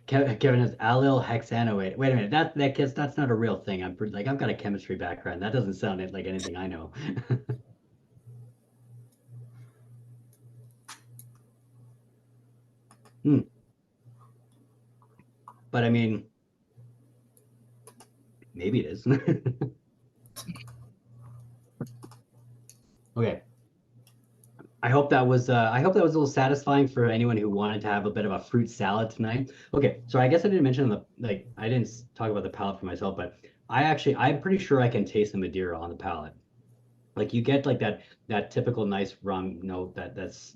Kevin has allyl hexanoate. Wait a minute, that's not a real thing. I've got a chemistry background. That doesn't sound like anything I know. Hmm. But I mean, maybe it is. Okay. I hope that was a little satisfying for anyone who wanted to have a bit of a fruit salad tonight. Okay, so I guess I didn't mention I didn't talk about the palate for myself, but I'm pretty sure I can taste the Madeira on the palate. Like you get like that typical nice rum note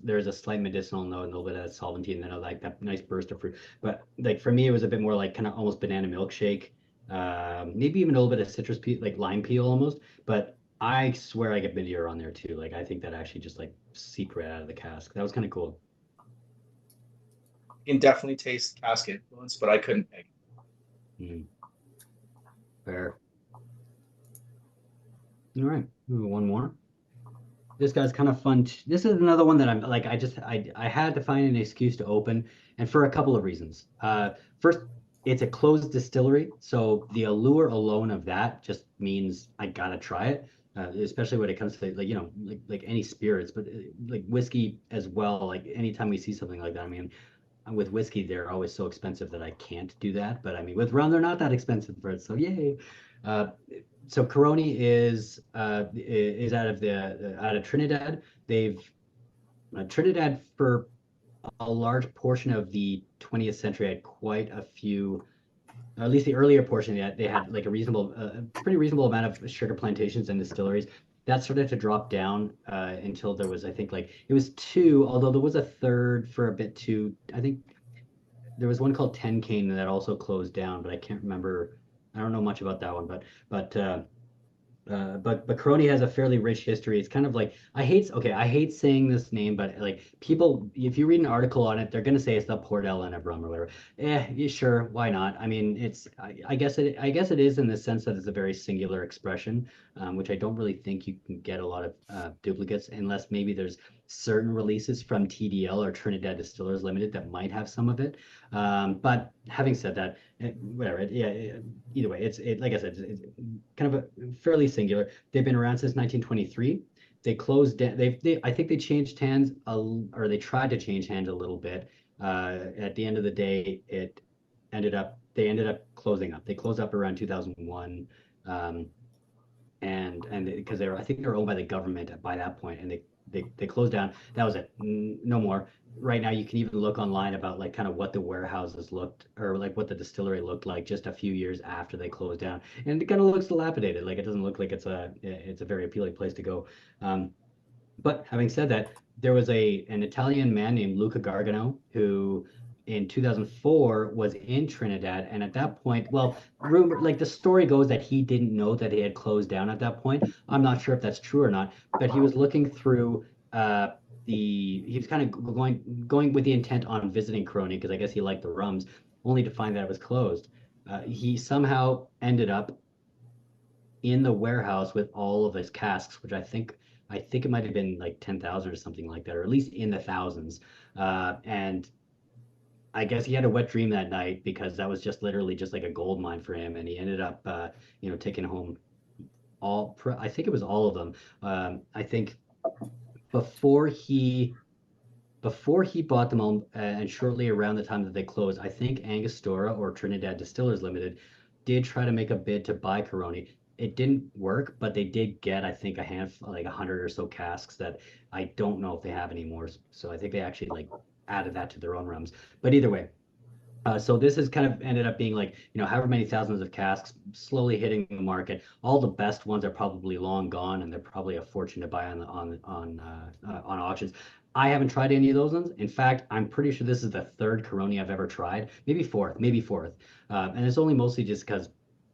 there's a slight medicinal note and a little bit of solventy and then like that nice burst of fruit. But like for me, it was a bit more like kind of almost banana milkshake, maybe even a little bit of citrus peel, like lime peel almost. But I swear I get Madeira on there too. Like I think that actually just like seeped right out of the cask. That was kind of cool. You can definitely taste cask influence, but I couldn't pick. Mm, fair. All right, one more. This guy's kind of fun. This is another one that I'm like, I had to find an excuse to open, and for a couple of reasons. First, it's a closed distillery, so the allure alone of that just means I gotta try it. Especially when it comes to like like any spirits, but like whiskey as well. Like anytime we see something like that, I mean, with whiskey they're always so expensive that I can't do that. But I mean, with rum they're not that expensive for it, so yay. Uh, so Caroni is out of Trinidad. They've Trinidad for a large portion of the 20th century had quite a few, at least the earlier portion, they had like pretty reasonable amount of sugar plantations and distilleries. That started to drop down until there was, I think, like it was two, although there was a third for a bit too. I think there was one called Ten Cane that also closed down, but I can't remember. I don't know much about that one, but Crony has a fairly rich history. It's kind of like I hate saying this name, but like people, if you read an article on it, they're gonna say it's the Port Ellen of rum or whatever. Yeah, sure, why not? I mean, I guess it is in the sense that it's a very singular expression, which I don't really think you can get a lot of duplicates unless maybe there's certain releases from TDL or Trinidad Distillers Limited that might have some of it. But having said that, whatever, either way, like I said, it's kind of a fairly singular. They've been around since 1923. They closed down. I think they changed hands, or they tried to change hands a little bit. At the end of the day, they ended up closing up. They closed up around 2001, and because I think they were owned by the government by that point, and they closed down. That was it. No more. Right now, you can even look online about like kind of what the warehouses looked or like what the distillery looked like just a few years after they closed down, and it kind of looks dilapidated. Like it doesn't look like it's a very appealing place to go. But having said that, there was an Italian man named Luca Gargano who in 2004 was in Trinidad, and at that point, well, rumor like the story goes that he didn't know that he had closed down at that point. I'm not sure if that's true or not, but he was looking through he was kind of going with the intent on visiting Coroni because I guess he liked the rums, only to find that it was closed. He somehow ended up in the warehouse with all of his casks, which I think it might have been like 10,000 or something like that, or at least in the thousands. And I guess he had a wet dream that night because that was just literally just like a gold mine for him, and he ended up taking home I think it was all of them. I think before he before he bought them all, and shortly around the time that they closed, I think Angostura or Trinidad Distillers Limited did try to make a bid to buy Caroni. It didn't work, but they did get, I think, a handful, like 100 or so casks that I don't know if they have anymore. So I think they actually like added that to their own rums. But either way, so this has kind of ended up being like, however many thousands of casks slowly hitting the market. All the best ones are probably long gone, and they're probably a fortune to buy on auctions. I haven't tried any of those ones. In fact, I'm pretty sure this is the third Coroni I've ever tried, maybe fourth, maybe fourth. And it's only mostly just because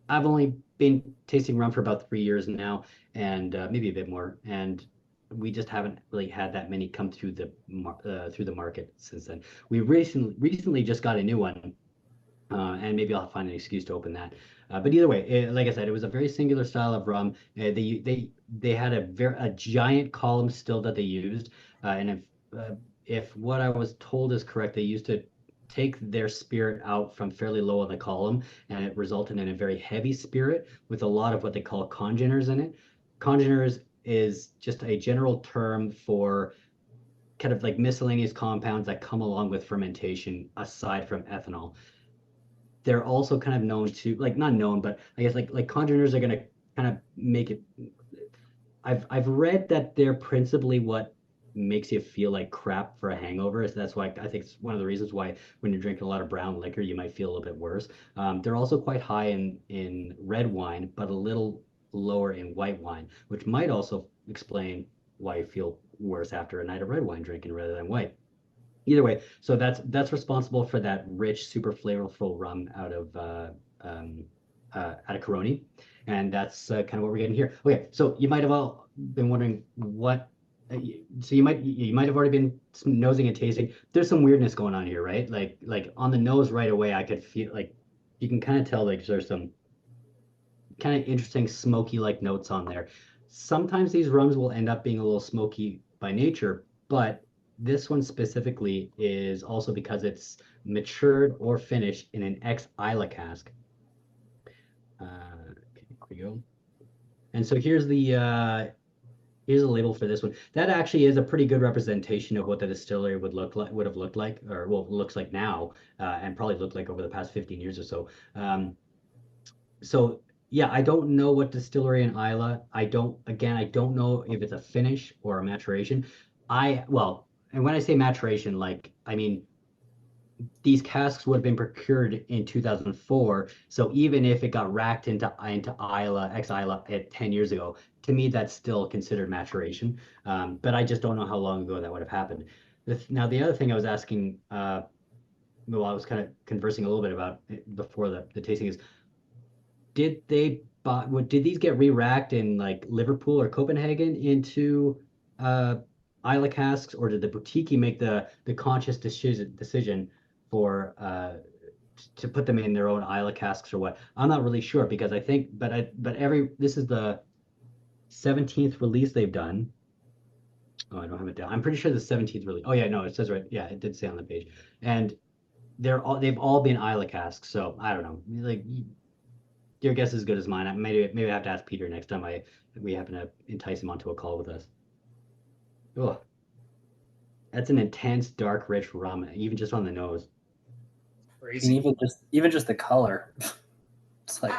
I've only been tasting rum for about 3 years now, and maybe a bit more, and we just haven't really had that many come through the market since then. We recently just got a new one And maybe I'll find an excuse to open that. But either way, like I said, it was a very singular style of rum. They had a giant column still that they used, and if what I was told is correct, they used to take their spirit out from fairly low on the column, and it resulted in a very heavy spirit with a lot of what they call congeners in it. Congeners is just a general term for kind of like miscellaneous compounds that come along with fermentation aside from ethanol. They're also kind of known to, like, not known, but I guess like congeners are going to kind of make it. I've read that they're principally what makes you feel like crap for a hangover. So that's why I think it's one of the reasons why when you're drinking a lot of brown liquor, you might feel a little bit worse. They're also quite high in red wine, but a little lower in white wine, which might also explain why you feel worse after a night of red wine drinking rather than white. Either way, so that's responsible for that rich, super flavorful rum um, out of Caroni, and that's kind of what we're getting here. Okay, so you might have all been wondering what. So you might have already been nosing and tasting. There's some weirdness going on here, right? Like on the nose right away, I could feel like you can kind of tell like there's some kind of interesting smoky like notes on there. Sometimes these rums will end up being a little smoky by nature, but this one specifically is also because it's matured or finished in an ex Isla cask. Okay, here we go. And so here's a label for this one. That actually is a pretty good representation of what the distillery would have looked like, or well, looks like now, and probably looked like over the past 15 years or so. So yeah, I don't know what distillery in Isla. I don't know if it's a finish or a maturation. Well, and when I say maturation, like I mean these casks would have been procured in 2004. So even if it got racked into Isla, ex Isla at 10 years ago, to me that's still considered maturation. But I just don't know how long ago that would have happened. Now the other thing I was asking, well, I was kind of conversing a little bit about before the tasting is did these get re-racked in like Liverpool or Copenhagen into uh Isla casks, or did the boutique make the conscious decision for to put them in their own Isla casks or what? I'm not really sure because I think but every this is the 17th release they've done. Oh, I don't have it down. I'm pretty sure the 17th release. Oh yeah, no, it says right. Yeah, it did say on the page. And they've all been Isla casks, so I don't know. Like your guess is as good as mine. Maybe I have to ask Peter next time we happen to entice him onto a call with us. Oh, that's an intense, dark, rich rum, even just on the nose. And Crazy. even just the color, it's like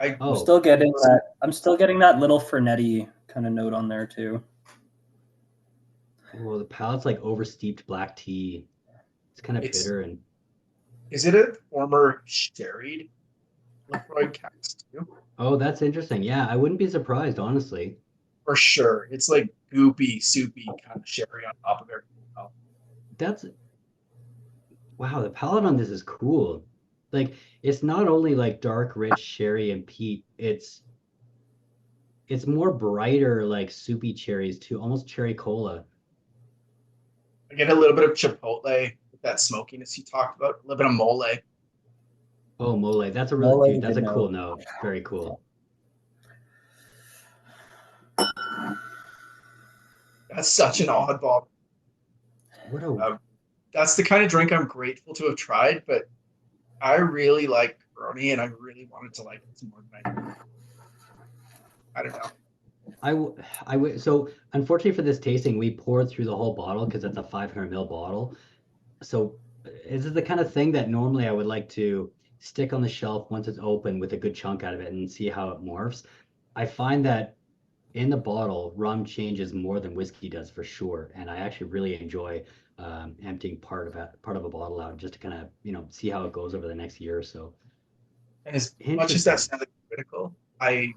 I I'm still getting that. I'm still getting that little Fernetti kind of note on there too. Oh, the palate's like oversteeped black tea. It's kind of it's bitter and is it a former sherried Lefroy cast too? oh, that's interesting. Yeah, I wouldn't be surprised, honestly. For sure. It's like goopy, soupy kind of sherry on top of everything else. That's wow, the palate on this is cool. Like it's not only like dark, rich sherry and peat, it's more brighter, like soupy cherries too, almost cherry cola. I get a little bit of chipotle with that smokiness you talked about, a little bit of mole. Oh, mole. That's a really, Mole dude, is a that's a cool note. note. Very cool. That's such an oddball. What a Um, that's the kind of drink I'm grateful to have tried, but I really like Peroni and I really wanted to like it some more than I did. I don't know. so unfortunately for this tasting, we poured through the whole bottle because it's a 500 ml bottle. So this is the kind of thing that normally I would like to stick on the shelf once it's open with a good chunk out of it and see how it morphs. I find that in the bottle, rum changes more than whiskey does for sure, and I actually really enjoy emptying part of a bottle out just to kind of see how it goes over the next year or so. And as much as that Interesting. sounded critical, I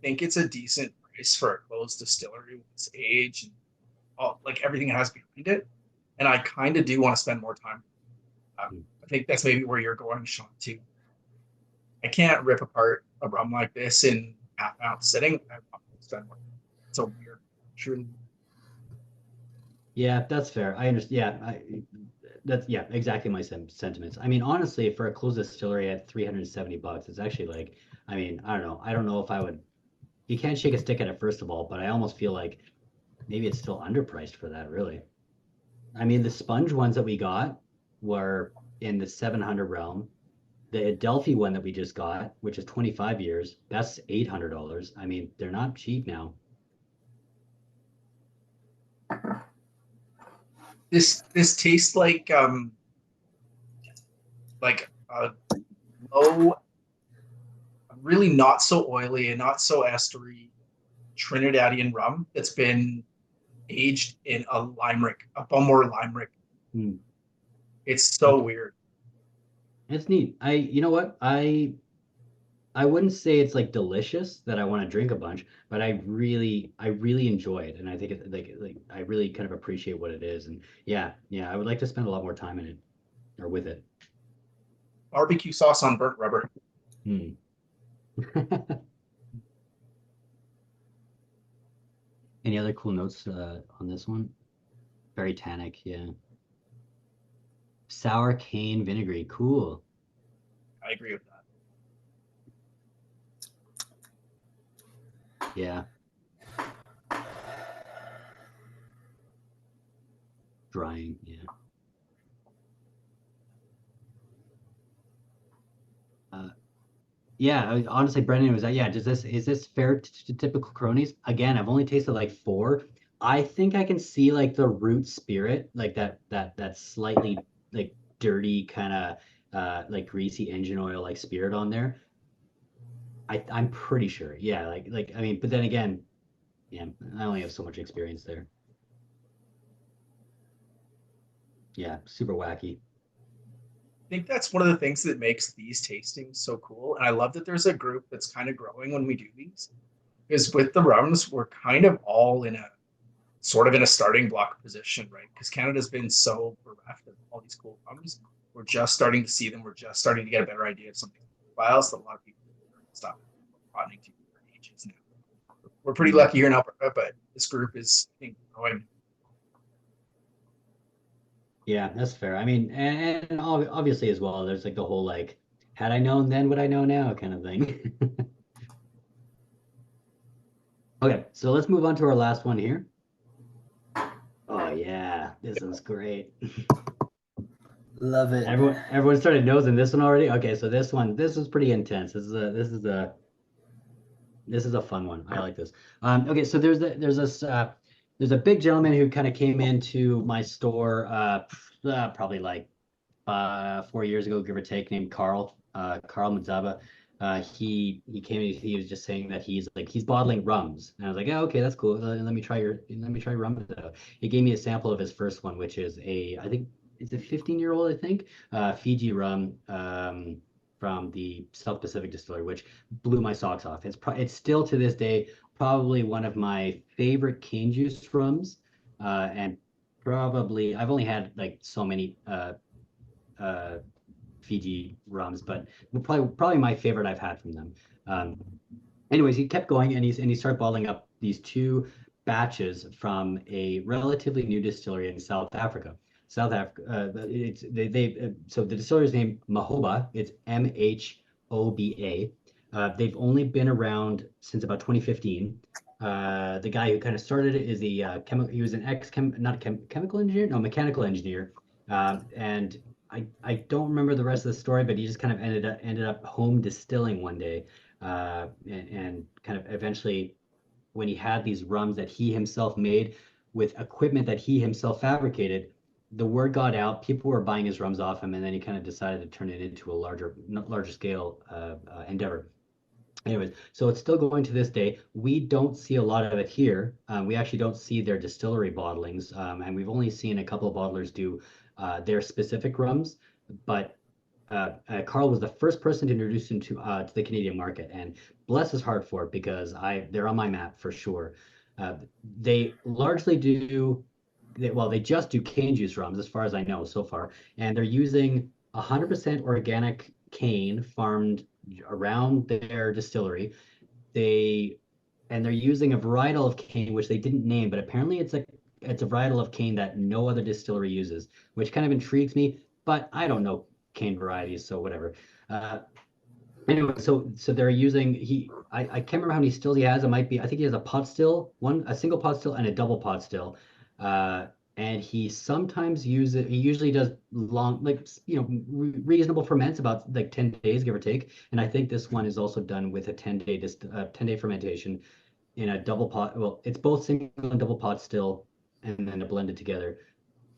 think it's a decent price for a closed distillery with its age and all, like everything it has behind it. And I kind of do want to spend more time. I think that's maybe where you're going, Sean, too. I can't rip apart a rum like this in half an ounce sitting. I want to spend more. It's so weird. Truly. Yeah, that's fair. I understand. Yeah, exactly my sentiments. I mean, honestly, for a closed distillery at $370, it's actually like, I mean, I don't know. I don't know if I would. You can't shake a stick at it, first of all, but I almost feel like maybe it's still underpriced for that, really. I mean, the sponge ones that we got were in the 700 realm. The Adelphi one that we just got, which is 25 years, that's $800. I mean, they're not cheap now. This tastes like a low, really not so oily and not so estery Trinidadian rum that's been aged in a lime rick, a Bumware lime rick. Hmm. It's so weird. It's neat. You know what? I wouldn't say it's like delicious that I want to drink a bunch, but I really enjoy it, and I think it like I really kind of appreciate what it is, and yeah, I would like to spend a lot more time in it or with it. Barbecue sauce on burnt rubber. Hmm. Any other cool notes on this one? Very tannic, yeah. Sour cane vinegary, cool. I agree with that. Yeah. Drying, yeah. Uh, Yeah, honestly, Brendan was that. Yeah, is this fair to typical cronies? Again, I've only tasted like four. I think I can see like the root spirit, like that slightly like dirty kind of like greasy engine oil like spirit on there. I'm pretty sure. Yeah, like I mean, but then again, yeah, I only have so much experience there. Yeah, super wacky. I think that's one of the things that makes these tastings so cool. And I love that there's a group that's kind of growing when we do these. Because with the rums, we're kind of all in a sort of in a starting block position, right? Because Canada's been so bereft of all these cool rums. We're just starting to see them. We're just starting to get a better idea of something files that a lot of people stop broadening to ages now. We're pretty Mm. lucky here in Alberta, but this group is, I think, growing. Yeah, that's fair. I mean, and obviously as well, there's like the whole like, had I known then what I know now kind of thing. Okay, so let's move on to our last one here. Oh yeah, this is great. Love it. Everyone started nosing this one already. Okay, so this was pretty intense. This is a fun one. I like this. Okay, so there's a big gentleman who kind of came into my store probably like 4 years ago, give or take, named Carl Madzaba. He came and he was just saying that he's bottling rums, and I was like, yeah, okay, that's cool. Let me try rum. He gave me a sample of his first one, which is I think it's a 15-year-old, I think, Fiji rum, from the South Pacific distillery, which blew my socks off. It's still to this day probably one of my favorite cane juice rums, and probably I've only had like so many uh, Fiji rums, but probably my favorite I've had from them. Um, Anyways, he kept going and he started bottling up these two batches from a relatively new distillery in South Africa. South Africa, it's they so the distillery's name Mahoba. It's Mhoba. They've only been around since about 2015. The guy who kind of started it is he was an not a chemical engineer, no, mechanical engineer, and I don't remember the rest of the story, but he just kind of ended up home distilling one day, and kind of eventually when he had these rums that he himself made with equipment that he himself fabricated, the word got out. People were buying his rums off him, and then he kind of decided to turn it into a larger scale endeavor. Anyways, so it's still going to this day. We don't see a lot of it here. We actually don't see their distillery bottlings, and we've only seen a couple of bottlers do their specific rums. But Carl was the first person to introduce him to the Canadian market, and bless his heart for it because they're on my map for sure. They largely they just do cane juice rums as far as I know so far, and they're using 100% organic cane farmed around their distillery. They and they're using a varietal of cane which they didn't name, but apparently it's a varietal of cane that no other distillery uses, which kind of intrigues me. But I don't know cane varieties, so whatever. Uh, Anyway, so they're using I can't remember how many stills he has. It might be I think he has a pot still, a single pot still and a double pot still. Uh, and he usually does long like reasonable ferments about like 10 days give or take. And I think this one is also done with a 10-day fermentation in a double pot. Well, it's both single and double pot still and then they're blended together.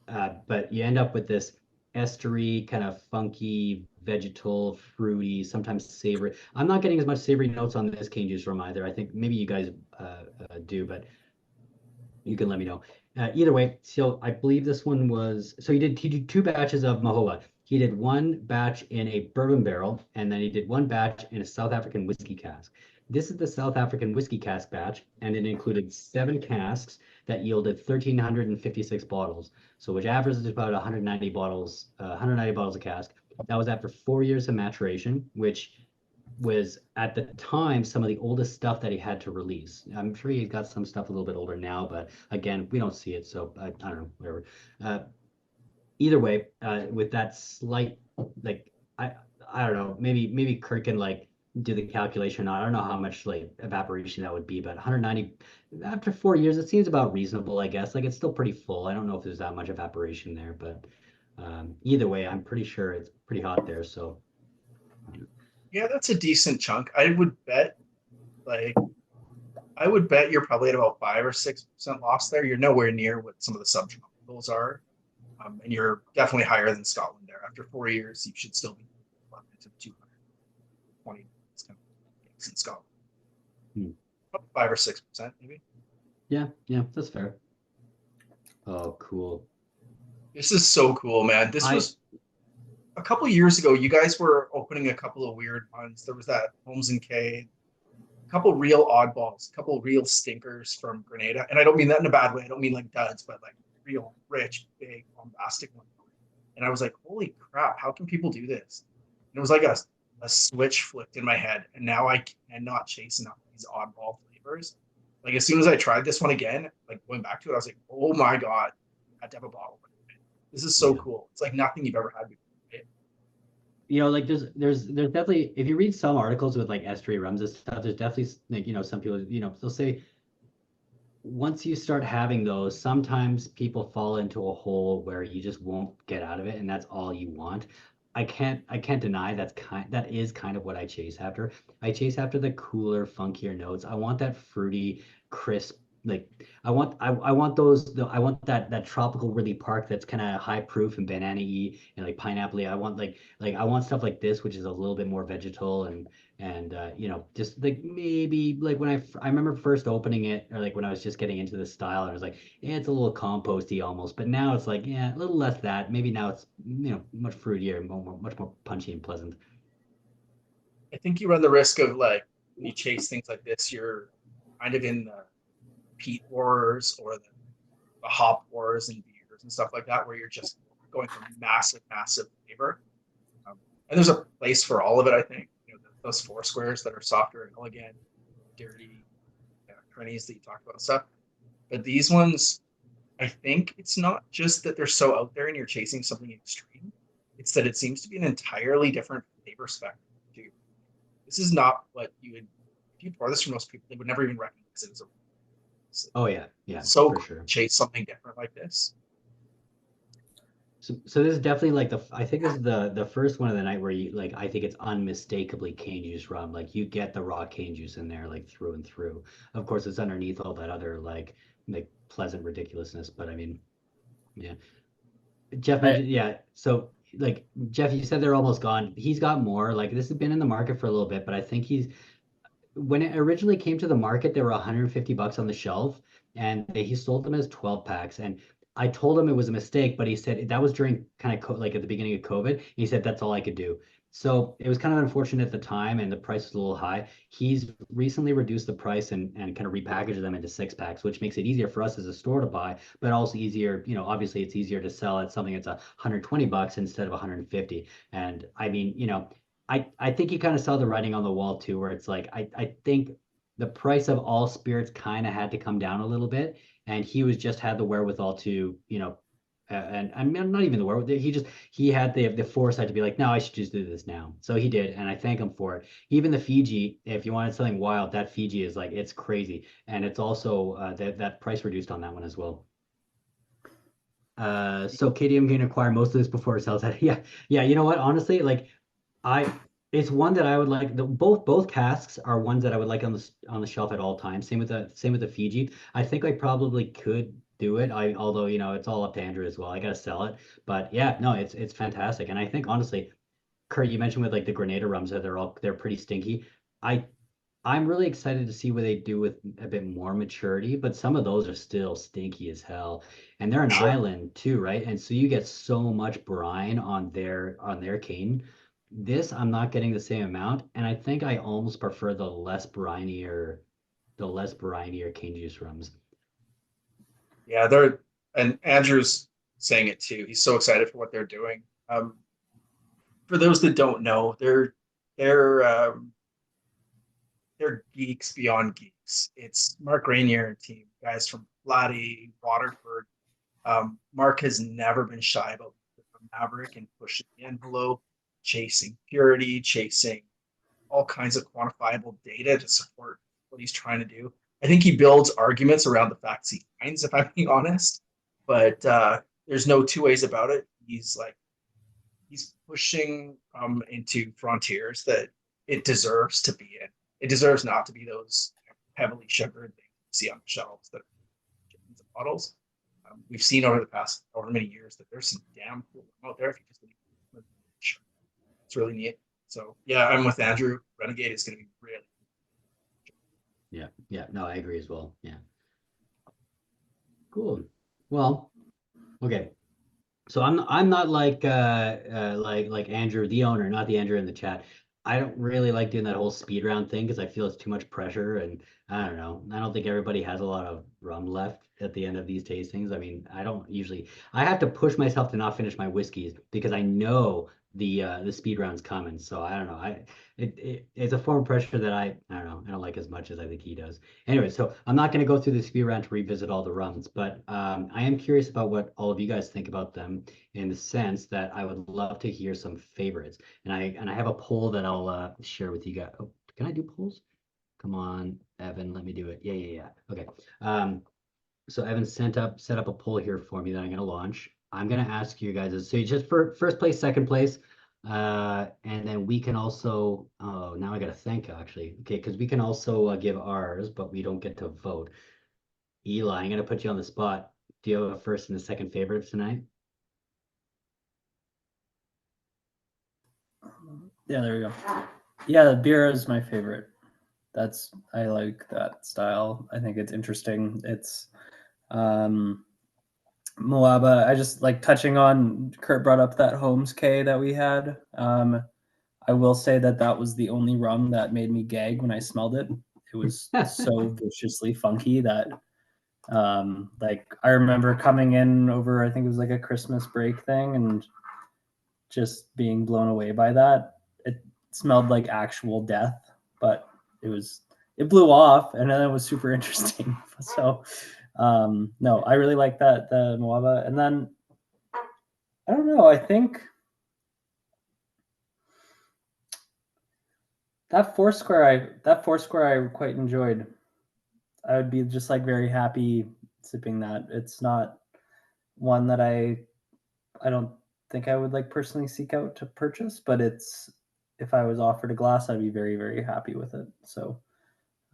But you end up with this estery, kind of funky, vegetal, fruity, sometimes savory. I'm not getting as much savory notes on this cane juice from either. I think maybe you guys do, but you can let me know. Either way, so I believe this one was so he did two batches of Mahoa. He did one batch in a bourbon barrel, and then he did one batch in a South African whiskey cask. This is the South African whiskey cask batch, and it included 7 casks that yielded 1,356 bottles. So which averages about 190 bottles a cask. That was after 4 years of maturation, which was at the time some of the oldest stuff that he had to release. I'm sure he got some stuff a little bit older now, but again, we don't see it, so I don't know, whatever. Uh, Either way, with that slight like I don't know, maybe Kirk can like do the calculation. I don't know how much like evaporation that would be, but 190 after 4 years, it seems about reasonable, I guess. Like it's still pretty full. I don't know if there's that much evaporation there, but either way, I'm pretty sure it's pretty hot there. So Yeah, that's a decent chunk. Like I would bet you're probably at about 5 or 6% loss there. You're nowhere near what some of the subtropicals are, and you're definitely higher than Scotland there. After 4 years, you should still be up into 220 in Scotland. hmm. 5 or 6% maybe. Yeah, that's fair. Oh, cool. This is so cool, man. This I was a couple years ago. You guys were opening a couple of weird ones. There was that Holmes and K, a couple real oddballs, a couple real stinkers from Grenada. And I don't mean that in a bad way. I don't mean like duds, but like real rich, big, bombastic ones. And I was like, holy crap, how can people do this? And it was like a switch flipped in my head. And now I cannot chase enough of these oddball flavors. Like as soon as I tried this one again, like going back to it, I was like, oh my God, I had to have a bottle. This is so yeah. cool. It's like nothing you've ever had before. Like there's definitely if you read some articles with like estuary rums and stuff, there's definitely like some people they'll say once you start having those, sometimes people fall into a hole where you just won't get out of it, and that's all you want. I can't deny that is kind of what I chase after. I chase after the cooler, funkier notes. I want that fruity, crisp, like I want I want that tropical really park that's kind of high proof and banana-y and like pineapple. I want like I want stuff like this, which is a little bit more vegetal and just like maybe like when I remember first opening it or like when I was just getting into the style and I was like yeah, it's a little composty almost, but now it's like yeah, a little less that, maybe now it's much fruitier, much more punchy and pleasant. I think you run the risk of like when you chase things like this, you're kind of in the peat wars or the hop wars and beers and stuff like that, where you're just going for massive, massive flavor. And there's a place for all of it, I think. Those four squares that are softer and elegant, dirty, crannies that you talked about and stuff. But these ones, I think it's not just that they're so out there and you're chasing something extreme. It's that it seems to be an entirely different flavor spectrum too. This is not what you would if you pour this for most people, they would never even recognize it as a Oh yeah, so for cool sure. to chase something different like this. So this is definitely like I think this is the first one of the night where you like I think it's unmistakably cane juice rum. Like you get the raw cane juice in there like through and through. Of course, it's underneath all that other like pleasant ridiculousness. But I mean, yeah. Jeff I mentioned yeah. So like Jeff, you said they're almost gone. He's got more. Like this has been in the market for a little bit, but I think he's when it originally came to the market, they were 150 bucks on the shelf, and he sold them as 12 packs. And I told him it was a mistake, but he said that was during kind of like at the beginning of COVID. He said that's all I could do. So it was kind of unfortunate at the time, and the price was a little high. He's recently reduced the price and kind of repackaged them into 6 packs, which makes it easier for us as a store to buy, but also easier, obviously it's easier to sell at something that's 120 bucks instead of 150. And I mean, I think you kind of saw the writing on the wall too, where it's like I think the price of all spirits kind of had to come down a little bit, and he was just had the wherewithal to, and I mean, not even the wherewithal. He had the foresight to be like, no, I should just do this now. So he did, and I thank him for it. Even the Fiji, if you wanted something wild, that Fiji is like it's crazy, and it's also that price reduced on that one as well. So KDM can acquire most of this before it sells out. Yeah, yeah. You know what? Honestly, like I, it's one that I would like. Both casks are ones that I would like on the shelf at all times. Same with the Fiji. I think I probably could do it. Although it's all up to Andrew as well. I gotta sell it, but yeah, no, it's fantastic. And I think honestly, Kurt, you mentioned with like the Grenada rums that they're pretty stinky. I I'm really excited to see what they do with a bit more maturity, but some of those are still stinky as hell. And they're an Sure. island too, right? And so you get so much brine on their cane. This I'm not getting the same amount, and I think I almost prefer the less brinier cane juice rums. Yeah, and Andrew's saying it too. He's so excited for what they're doing. For those that don't know, they're they're geeks beyond geeks. It's Mark Rainier and team, guys from Laddie, Waterford. Mark has never been shy about the Maverick and pushing the envelope, chasing purity, chasing all kinds of quantifiable data to support what he's trying to do. I think he builds arguments around the facts he finds, if I'm being honest. But there's no two ways about it. He's pushing into frontiers that it deserves to be in. It deserves not to be those heavily sugared things you see on the shelves that are chickens and bottles. We've seen over the past over many years that there's some damn cool out there if you just it's really neat. So yeah, I'm with Andrew. Renegade is going to be really. Yeah, yeah, no, I agree as well. Yeah, cool. Well, okay. So I'm not like Andrew, the owner, not the Andrew in the chat. I don't really like doing that whole speed round thing because I feel it's too much pressure, and I don't know. I don't think everybody has a lot of rum left at the end of these tastings. I mean, I have to push myself to not finish my whiskeys because I know the speed round's coming. So I don't know. It's a form of pressure that I don't know. I don't like as much as I think he does. Anyway, so I'm not going to go through the speed round to revisit all the rums, but I am curious about what all of you guys think about them in the sense that I would love to hear some favorites. And I have a poll that I'll share with you guys. Oh, can I do polls? Come on, Evan, let me do it. Yeah, yeah, yeah. Okay. So Evan set up a poll here for me that I'm gonna launch. I'm gonna ask you guys, so you just for first place, second place, and then we can also, oh, now I gotta think actually. Okay, because we can also give ours, but we don't get to vote. Eli, I'm gonna put you on the spot. Do you have a first and a second favorite tonight? Yeah, there we go. Yeah, the beer is my favorite. I like that style. I think it's interesting. It's Moaba. I just like touching on Kurt brought up that Holmes K that we had. I will say that was the only rum that made me gag when I smelled it. It was so viciously funky that like I remember coming in over, I think it was like a Christmas break thing, and just being blown away by that. It smelled like actual death, but it blew off, and then it was super interesting. So no, I really like the Moaba. And then I don't know, I think that Foursquare I quite enjoyed. I would be just like very happy sipping that. It's not one that I don't think I would like personally seek out to purchase, but it's if I was offered a glass, I'd be very, very happy with it. So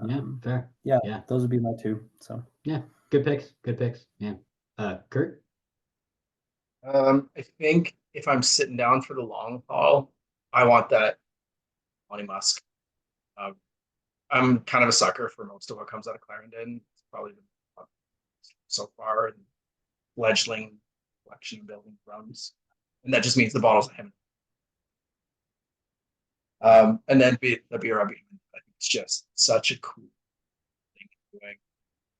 Yeah, fair. yeah, Yeah, those would be my two. So yeah, good picks. Good picks. Yeah. Kurt? I think if I'm sitting down for the long haul, I want that Monty Musk. Um, I'm kind of a sucker for most of what comes out of Clarendon. It's probably been so far, and fledgling collection building rums, and that just means the bottles I haven't. And then the beer I think it's just such a cool thing doing.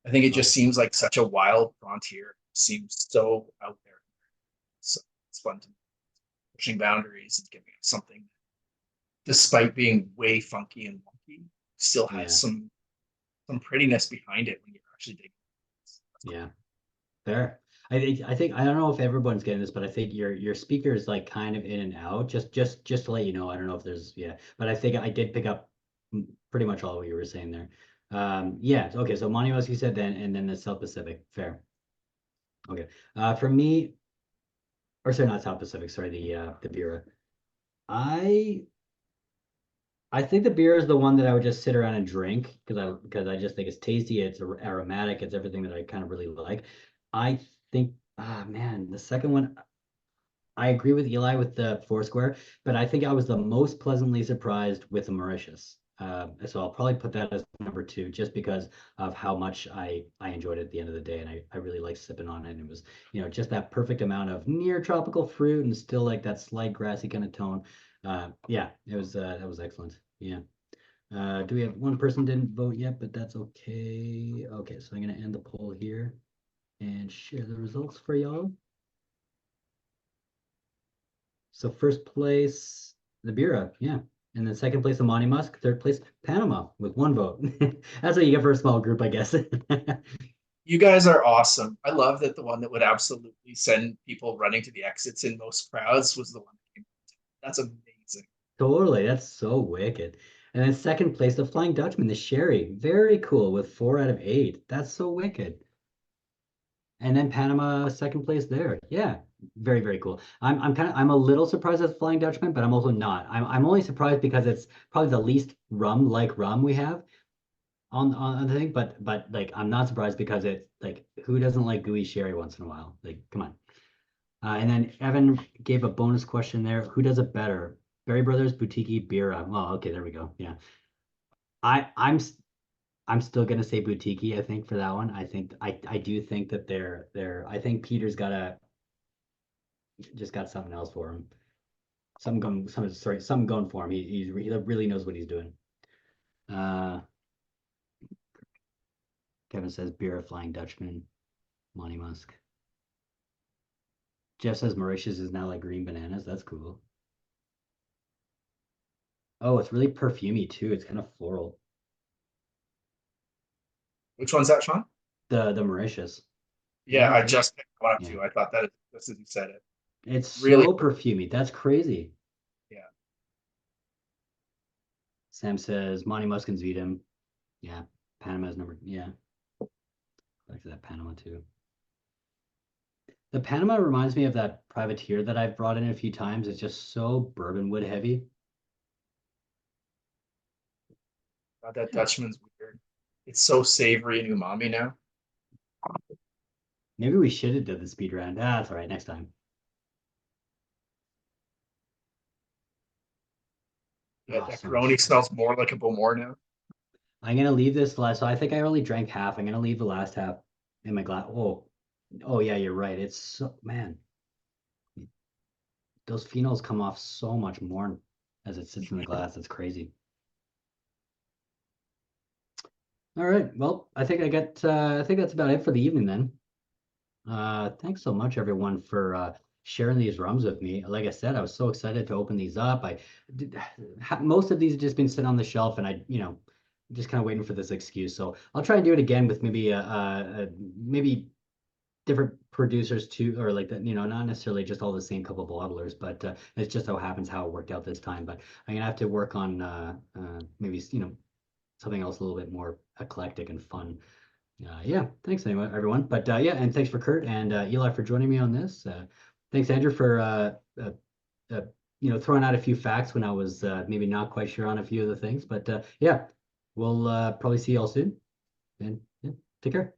I think it just seems like such a wild frontier. It seems so out there. So it's fun to pushing boundaries and giving us something, despite being way funky and wonky, still has Yeah. some some prettiness behind it when you're actually digging. Yeah, fair. I think I don't know if everyone's getting this, but I think your speaker is like kind of in and out. Just to let you know, I don't know if there's yeah, but I think I did pick up pretty much all what you were saying there. Yeah, okay, so Monty you said then, and then the South Pacific. Fair. Okay. For me, or sorry, not South Pacific, sorry, the Bira. I I think the beer is the one that I would just sit around and drink because I just think it's tasty, it's aromatic, it's everything that I kind of really like. I think man, the second one I agree with Eli with the Foursquare, but I think I was the most pleasantly surprised with the Mauritius. So I'll probably put that as number two, just because of how much I enjoyed it at the end of the day, and I really liked sipping on it. And it was, just that perfect amount of near tropical fruit and still like that slight grassy kind of tone. Yeah, it was that was excellent. Yeah. Do we have one person didn't vote yet, but that's okay. Okay, so I'm gonna end the poll here and share the results for y'all. So first place, the Bureau, yeah. And then second place, the Monty Musk. Third place, Panama with one vote. That's what you get for a small group, I guess. You guys are awesome. I love that the one that would absolutely send people running to the exits in most crowds was the one that came. That's amazing. Totally, that's so wicked. And then second place, the Flying Dutchman, the Sherry. Very cool with 4 out of 8. That's so wicked. And then Panama second place there. Yeah, very, very cool. I'm a little surprised at the Flying Dutchman, but I'm also not. I'm only surprised because it's probably the least rum like rum we have on the thing, but like I'm not surprised because it's like who doesn't like gooey sherry once in a while? Like, come on. And then Evan gave a bonus question there. Who does it better? Berry Brothers, Boutique, Bira. Well, okay, there we go. Yeah. I I'm s- I'm still gonna say Boutique, I think, for that one. I do think that they're I think Peter's just got something else for him. Something going for him. He really knows what he's doing. Uh Kevin says Bira, Flying Dutchman, Monty Musk. Jeff says Mauritius is now like green bananas. That's cool. Oh, it's really perfumey too. It's kind of floral. Which one's that, Sean? The Mauritius. Yeah, I Yeah, just picked one up yeah. too. I thought that just as you said it. It's Really, so perfumey. That's crazy. yeah. Sam says Monty Musk and Zedem. Yeah. Panama's number. Yeah. I like that Panama too. The Panama reminds me of that privateer that I've brought in a few times. It's just so bourbon wood heavy. God, that Dutchman's weird. It's so savory and umami now. Maybe we should have done the speed round. Ah, that's all right. Next time. Yeah, Oh, that so much Corona fun. smells more like a Bowmore now. I'm gonna leave this last. So I think I only drank half. I'm gonna leave the last half in my glass. Oh yeah, you're right. It's so man, those phenols come off so much more as it sits in the glass. It's crazy. All right. Well, I think that's about it for the evening then. Thanks so much everyone for sharing these rums with me. Like I said, I was so excited to open these up. Most of these have just been sitting on the shelf and just kind of waiting for this excuse. So I'll try and do it again with maybe different producers too, or like that, not necessarily just all the same couple bottlers, but it's just how happens how it worked out this time. But I'm gonna have to work on maybe something else a little bit more eclectic and fun. Yeah, thanks anyway, everyone. But yeah, and thanks for Kurt and Eli for joining me on this. Thanks, Andrew, for uh, uh, throwing out a few facts when I was maybe not quite sure on a few of the things. But yeah, we'll probably see you all soon. And yeah, take care.